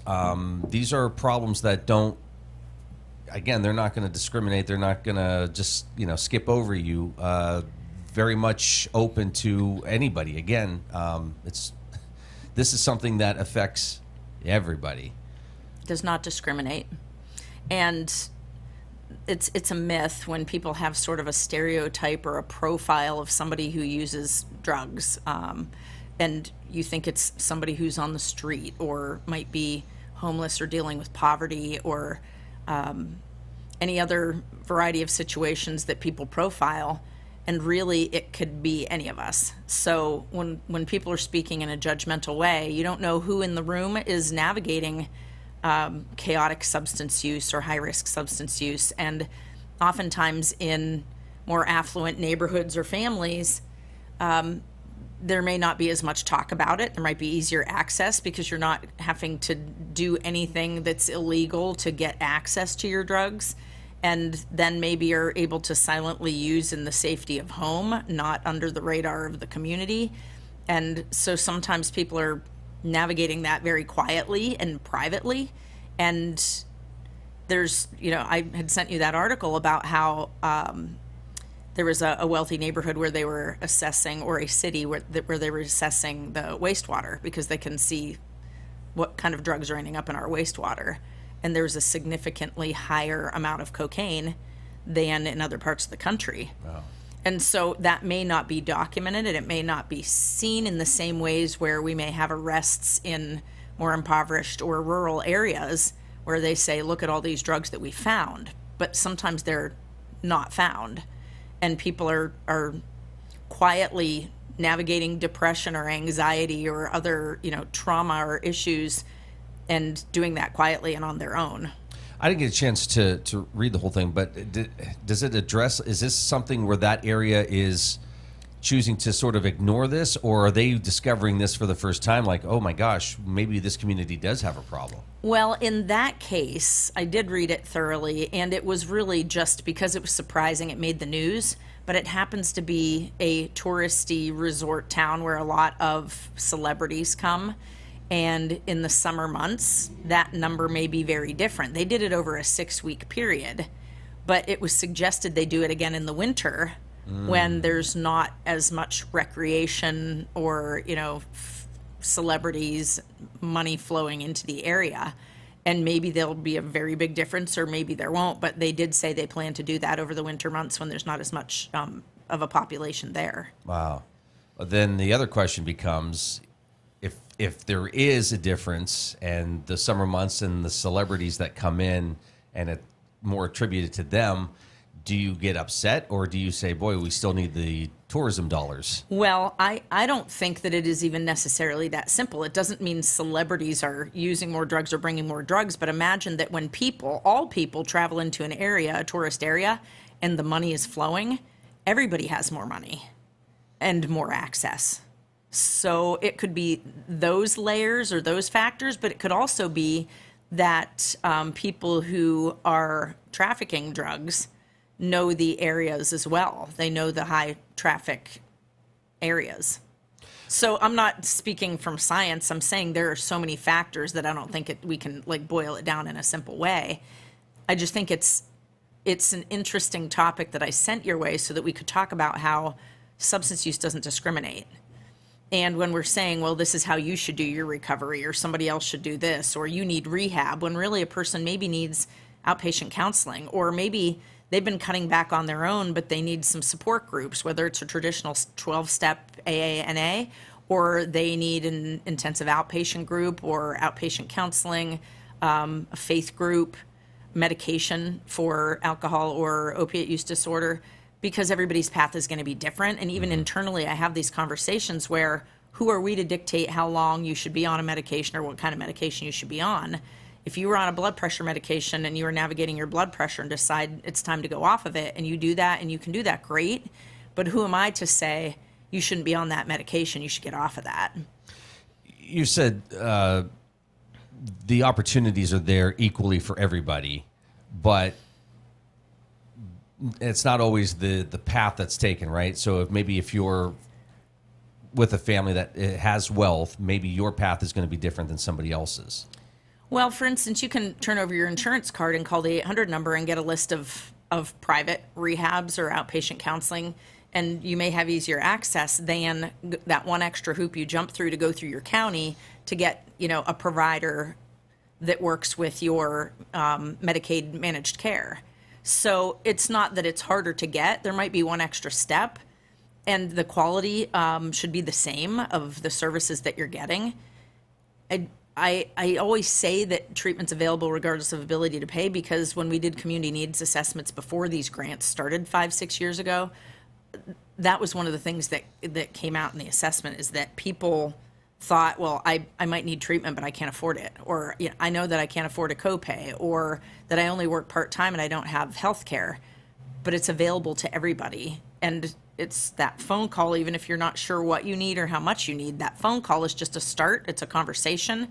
These are problems that don't, again, they're not going to discriminate. They're not going to just, skip over you. Very much open to anybody. Again, this is something that affects everybody. Does not discriminate. And it's a myth when people have sort of a stereotype or a profile of somebody who uses drugs. And you think it's somebody who's on the street or might be homeless or dealing with poverty or any other variety of situations that people profile. And really, it could be any of us. So when people are speaking in a judgmental way, you don't know who in the room is navigating chaotic substance use or high-risk substance use. And oftentimes in more affluent neighborhoods or families, there may not be as much talk about it. There might be easier access because you're not having to do anything that's illegal to get access to your drugs. And then maybe you're able to silently use in the safety of home, not under the radar of the community. And so sometimes people are navigating that very quietly and privately. And there's, I had sent you that article about how there was a wealthy neighborhood where they were assessing, or a city where they were assessing the wastewater because they can see what kind of drugs are ending up in our wastewater. And there's a significantly higher amount of cocaine than in other parts of the country. Wow. And so that may not be documented, and it may not be seen in the same ways where we may have arrests in more impoverished or rural areas where they say, look at all these drugs that we found. But sometimes they're not found. And people are quietly navigating depression or anxiety or other, trauma or issues, and doing that quietly and on their own. I didn't get a chance to read the whole thing, but does it address, is this something where that area is choosing to sort of ignore this, or are they discovering this for the first time, like, oh my gosh, maybe this community does have a problem? Well, in that case, I did read it thoroughly, and it was really just because it was surprising it made the news, but it happens to be a touristy resort town where a lot of celebrities come. And in the summer months, that number may be very different. They did it over a 6-week period, but it was suggested they do it again in the winter when there's not as much recreation or, celebrities, money flowing into the area. And maybe there'll be a very big difference, or maybe there won't, but they did say they plan to do that over the winter months when there's not as much of a population there. Wow. Then the other question becomes, if there is a difference, and the summer months and the celebrities that come in and it more attributed to them, do you get upset, or do you say, boy, we still need the tourism dollars? Well, I don't think that it is even necessarily that simple. It doesn't mean celebrities are using more drugs or bringing more drugs, but imagine that when all people travel into an area, a tourist area, and the money is flowing, everybody has more money and more access. So it could be those layers or those factors, but it could also be that people who are trafficking drugs know the areas as well. They know the high traffic areas. So I'm not speaking from science. I'm saying there are so many factors that I don't think we can boil it down in a simple way. I just think it's an interesting topic that I sent your way so that we could talk about how substance use doesn't discriminate. And when we're saying, well, this is how you should do your recovery, or somebody else should do this, or you need rehab, when really a person maybe needs outpatient counseling, or maybe they've been cutting back on their own, but they need some support groups, whether it's a traditional 12-step AA/NA, or they need an intensive outpatient group or outpatient counseling, a faith group, medication for alcohol or opiate use disorder, because everybody's path is going to be different. And even internally, I have these conversations where who are we to dictate how long you should be on a medication or what kind of medication you should be on? If you were on a blood pressure medication and you were navigating your blood pressure and decide it's time to go off of it, and you do that and you can do that, great. But who am I to say you shouldn't be on that medication, you should get off of that? You said the opportunities are there equally for everybody, but it's not always the path that's taken, right? So if you're with a family that has wealth, maybe your path is going to be different than somebody else's. Well, for instance, you can turn over your insurance card and call the 800 number and get a list of private rehabs or outpatient counseling, and you may have easier access than that one extra hoop you jump through to go through your county to get, a provider that works with your Medicaid managed care. So it's not that it's harder to get. There might be one extra step, and the quality should be the same of the services that you're getting. I always say that treatment's available regardless of ability to pay, because when we did community needs assessments before these grants started 5-6 years ago, that was one of the things that came out in the assessment, is that people thought, well, I might need treatment, but I can't afford it. Or I know that I can't afford a copay, or that I only work part-time and I don't have health care. But it's available to everybody. And it's that phone call, even if you're not sure what you need or how much you need, that phone call is just a start. It's a conversation.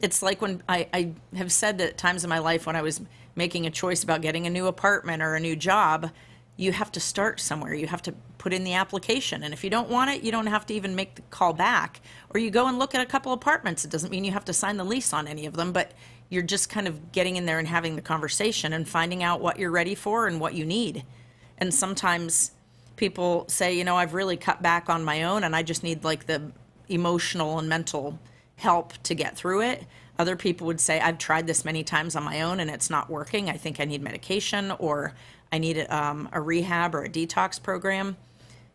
It's like when I have said at times in my life when I was making a choice about getting a new apartment or a new job, you have to start somewhere. You have to put in the application. And if you don't want it, you don't have to even make the call back. Or you go and look at a couple apartments. It doesn't mean you have to sign the lease on any of them, but you're just kind of getting in there and having the conversation and finding out what you're ready for and what you need. And sometimes people say, I've really cut back on my own and I just need like the emotional and mental help to get through it. Other people would say, I've tried this many times on my own and it's not working. I think I need medication, or I need a rehab or a detox program.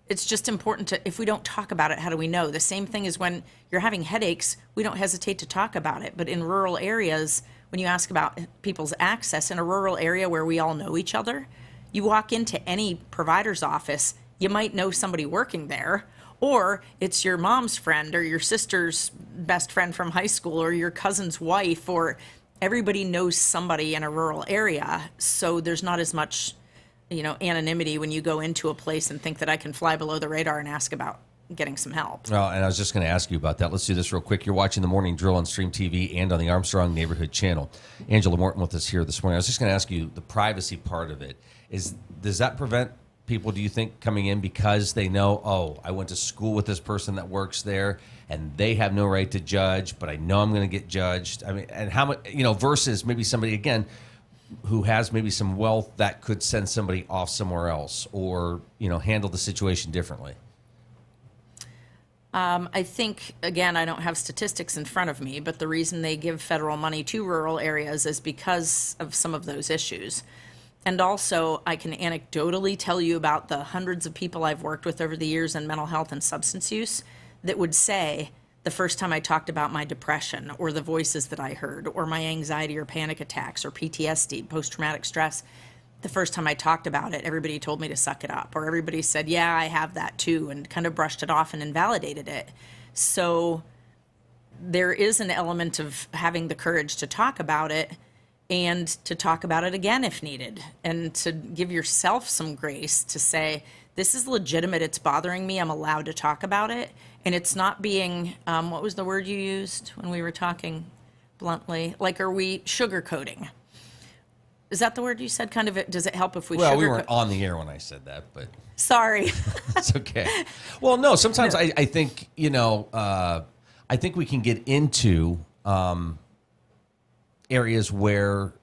It's just important to, if we don't talk about it, how do we know? The same thing is when you're having headaches, we don't hesitate to talk about it. But in rural areas, when you ask about people's access in a rural area where we all know each other, you walk into any provider's office, you might know somebody working there, or it's your mom's friend or your sister's best friend from high school or your cousin's wife, or everybody knows somebody in a rural area. So there's not as much, anonymity when you go into a place and think that I can fly below the radar and ask about getting some help. Well, and I was just going to ask you about that. Let's do this real quick. You're watching the Morning Drill on Stream TV and on the Armstrong Neighborhood Channel. Angela Morton with us here this morning. I was just going to ask you the privacy part of it. Does that prevent people, do you think, coming in because they know, I went to school with this person that works there and they have no right to judge, but I know I'm going to get judged? I mean, and how much, versus maybe somebody, again, who has maybe some wealth that could send somebody off somewhere else or, handle the situation differently? I think, again, I don't have statistics in front of me, but the reason they give federal money to rural areas is because of some of those issues. And also, I can anecdotally tell you about the hundreds of people I've worked with over the years in mental health and substance use that would say, the first time I talked about my depression or the voices that I heard or my anxiety or panic attacks or PTSD, post-traumatic stress, the first time I talked about it, everybody told me to suck it up, or everybody said, yeah, I have that too, and kind of brushed it off and invalidated it. So there is an element of having the courage to talk about it and to talk about it again if needed, and to give yourself some grace to say, this is legitimate, it's bothering me, I'm allowed to talk about it. And it's not being, what was the word you used when we were talking bluntly? Like, are we sugarcoating? Is that the word you said? Kind of, does it help if we Well, we weren't on the air when I said that, but. Sorry. It's okay. Well, no, sometimes I think, I think we can get into areas where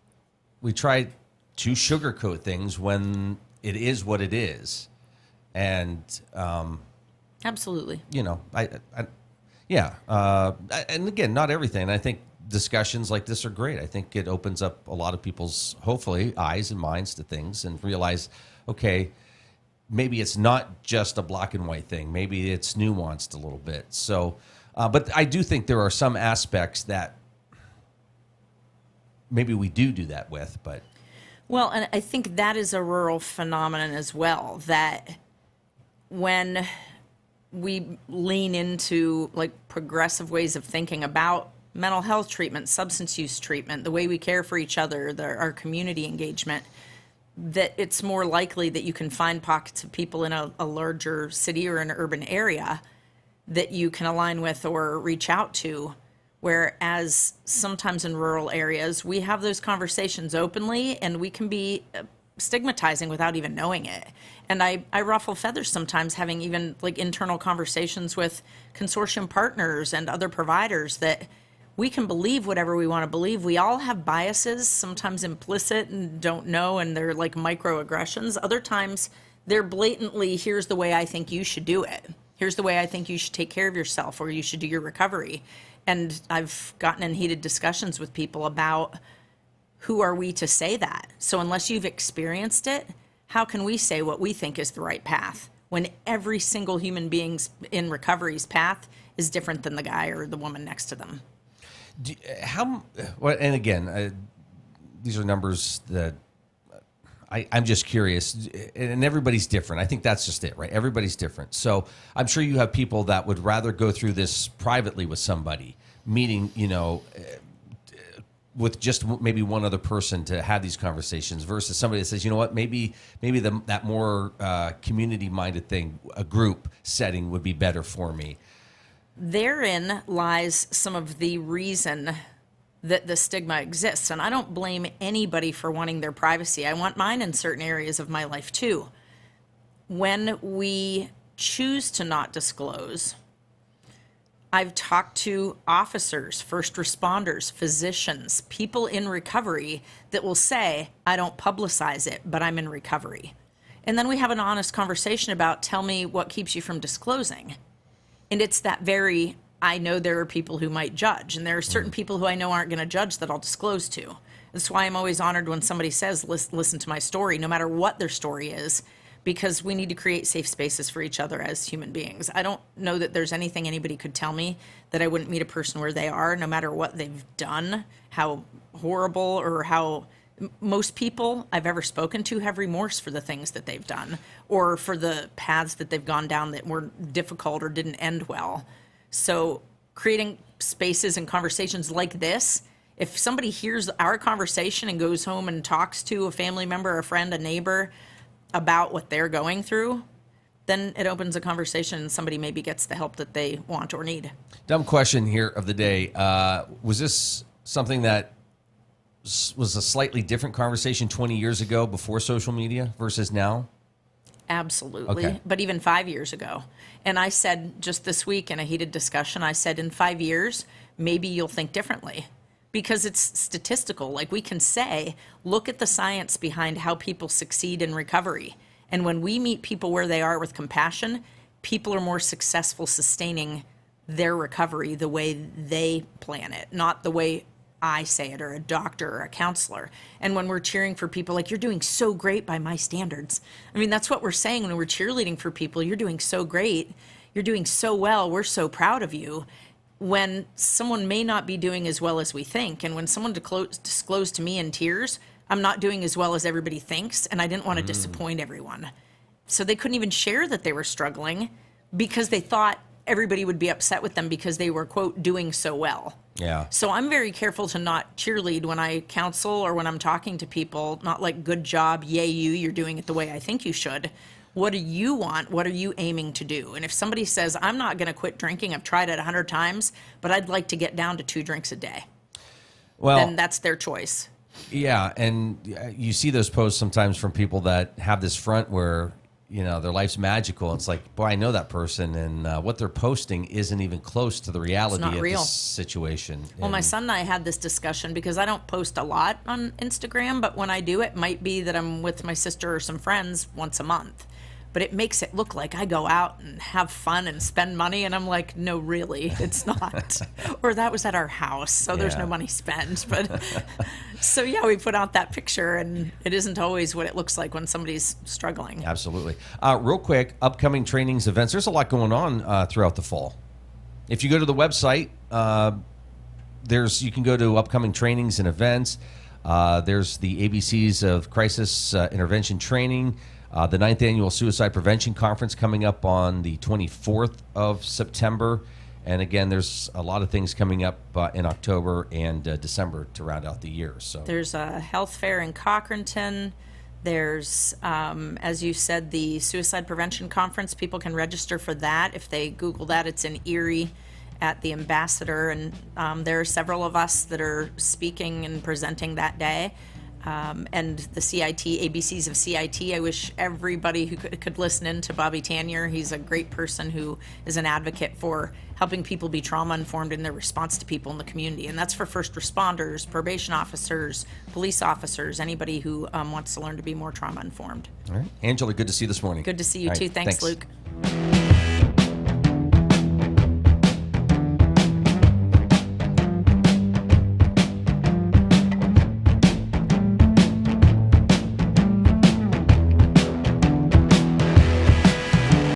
we try to sugarcoat things when it is what it is. And Absolutely. You know, yeah. And again, not everything. I think discussions like this are great. I think it opens up a lot of people's, hopefully, eyes and minds to things and realize, okay, maybe it's not just a black and white thing. Maybe it's nuanced a little bit. So, but I do think there are some aspects that maybe we do that with, but. Well, and I think that is a rural phenomenon as well, that when we lean into like progressive ways of thinking about mental health treatment, substance use treatment, the way we care for each other, our community engagement, that it's more likely that you can find pockets of people in a larger city or an urban area that you can align with or reach out to. Whereas sometimes in rural areas, we have those conversations openly and we can be stigmatizing without even knowing it. And I ruffle feathers sometimes having even like internal conversations with consortium partners and other providers that we can believe whatever we want to believe. We all have biases, sometimes implicit and don't know, and they're like microaggressions. Other times they're blatantly, here's the way I think you should do it. Here's the way I think you should take care of yourself or you should do your recovery. And I've gotten in heated discussions with people about who are we to say that? So unless you've experienced it, how can we say what we think is the right path when every single human being's in recovery's path is different than the guy or the woman next to them? And again, these are numbers that I'm just curious, and everybody's different. I think that's just it, right? Everybody's different. So I'm sure you have people that would rather go through this privately with somebody, meeting, with just maybe one other person to have these conversations versus somebody that says, you know what, maybe that more community-minded thing, a group setting would be better for me. Therein lies some of the reason that the stigma exists. And I don't blame anybody for wanting their privacy. I want mine in certain areas of my life too. When we choose to not disclose, I've talked to officers, first responders, physicians, people in recovery that will say, I don't publicize it, but I'm in recovery. And then we have an honest conversation about, tell me what keeps you from disclosing. And it's that very, I know there are people who might judge, and there are certain people who I know aren't going to judge that I'll disclose to. That's why I'm always honored when somebody says, listen to my story, no matter what their story is, because we need to create safe spaces for each other as human beings. I don't know that there's anything anybody could tell me that I wouldn't meet a person where they are, no matter what they've done, how horrible or how most people I've ever spoken to have remorse for the things that they've done or for the paths that they've gone down that were difficult or didn't end well. So creating spaces and conversations like this, if somebody hears our conversation and goes home and talks to a family member, a friend, a neighbor about what they're going through, then it opens a conversation and somebody maybe gets the help that they want or need. Dumb question here of the day. Was this something that was a slightly different conversation 20 years ago before social media versus now? Absolutely. Okay. But even 5 years ago. And I said just this week in a heated discussion, I said in 5 years, maybe you'll think differently because it's statistical. Like we can say, look at the science behind how people succeed in recovery. And when we meet people where they are with compassion, people are more successful sustaining their recovery the way they plan it, not the way I say it, or a doctor or a counselor. And when we're cheering for people, like, you're doing so great by my standards. I mean, that's what we're saying when we're cheerleading for people. You're doing so great. You're doing so well. We're so proud of you. When someone may not be doing as well as we think, and when someone disclosed to me in tears, I'm not doing as well as everybody thinks, and I didn't want to disappoint everyone. So they couldn't even share that they were struggling because they thought everybody would be upset with them because they were, quote, doing so well. Yeah. So I'm very careful to not cheerlead when I counsel or when I'm talking to people, not like, good job, yay you're doing it the way I think you should. What do you want? What are you aiming to do? And if somebody says, I'm not going to quit drinking, I've tried it 100 times, but I'd like to get down to 2 drinks a day, well, then that's their choice. Yeah, and you see those posts sometimes from people that have this front where, their life's magical. It's like, boy, I know that person, and what they're posting isn't even close to the reality of the situation. Well, my son and I had this discussion because I don't post a lot on Instagram, but when I do, it might be that I'm with my sister or some friends once a month. but it makes it look like I go out and have fun and spend money, and I'm like, no, really, it's not. Or that was at our house, so there's no money spent. But so yeah, we put out that picture, and it isn't always what it looks like when somebody's struggling. Absolutely. Real quick, upcoming trainings, events. There's a lot going on throughout the fall. If you go to the website, you can go to upcoming trainings and events. There's the ABCs of Crisis Intervention Training, the 9th Annual Suicide Prevention Conference coming up on the 24th of September. And again, there's a lot of things coming up in October and December to round out the year. So there's a health fair in Cochranton. There's, as you said, the Suicide Prevention Conference. People can register for that. If they Google that, it's in Erie at the Ambassador. And there are several of us that are speaking and presenting that day. And the CIT, ABCs of CIT, I wish everybody who could listen in to Bobby Tanier. He's a great person who is an advocate for helping people be trauma-informed in their response to people in the community. And that's for first responders, probation officers, police officers, anybody who wants to learn to be more trauma-informed. All right. Angela, good to see you this morning. Good to see you, too. Right, Thanks, Luke.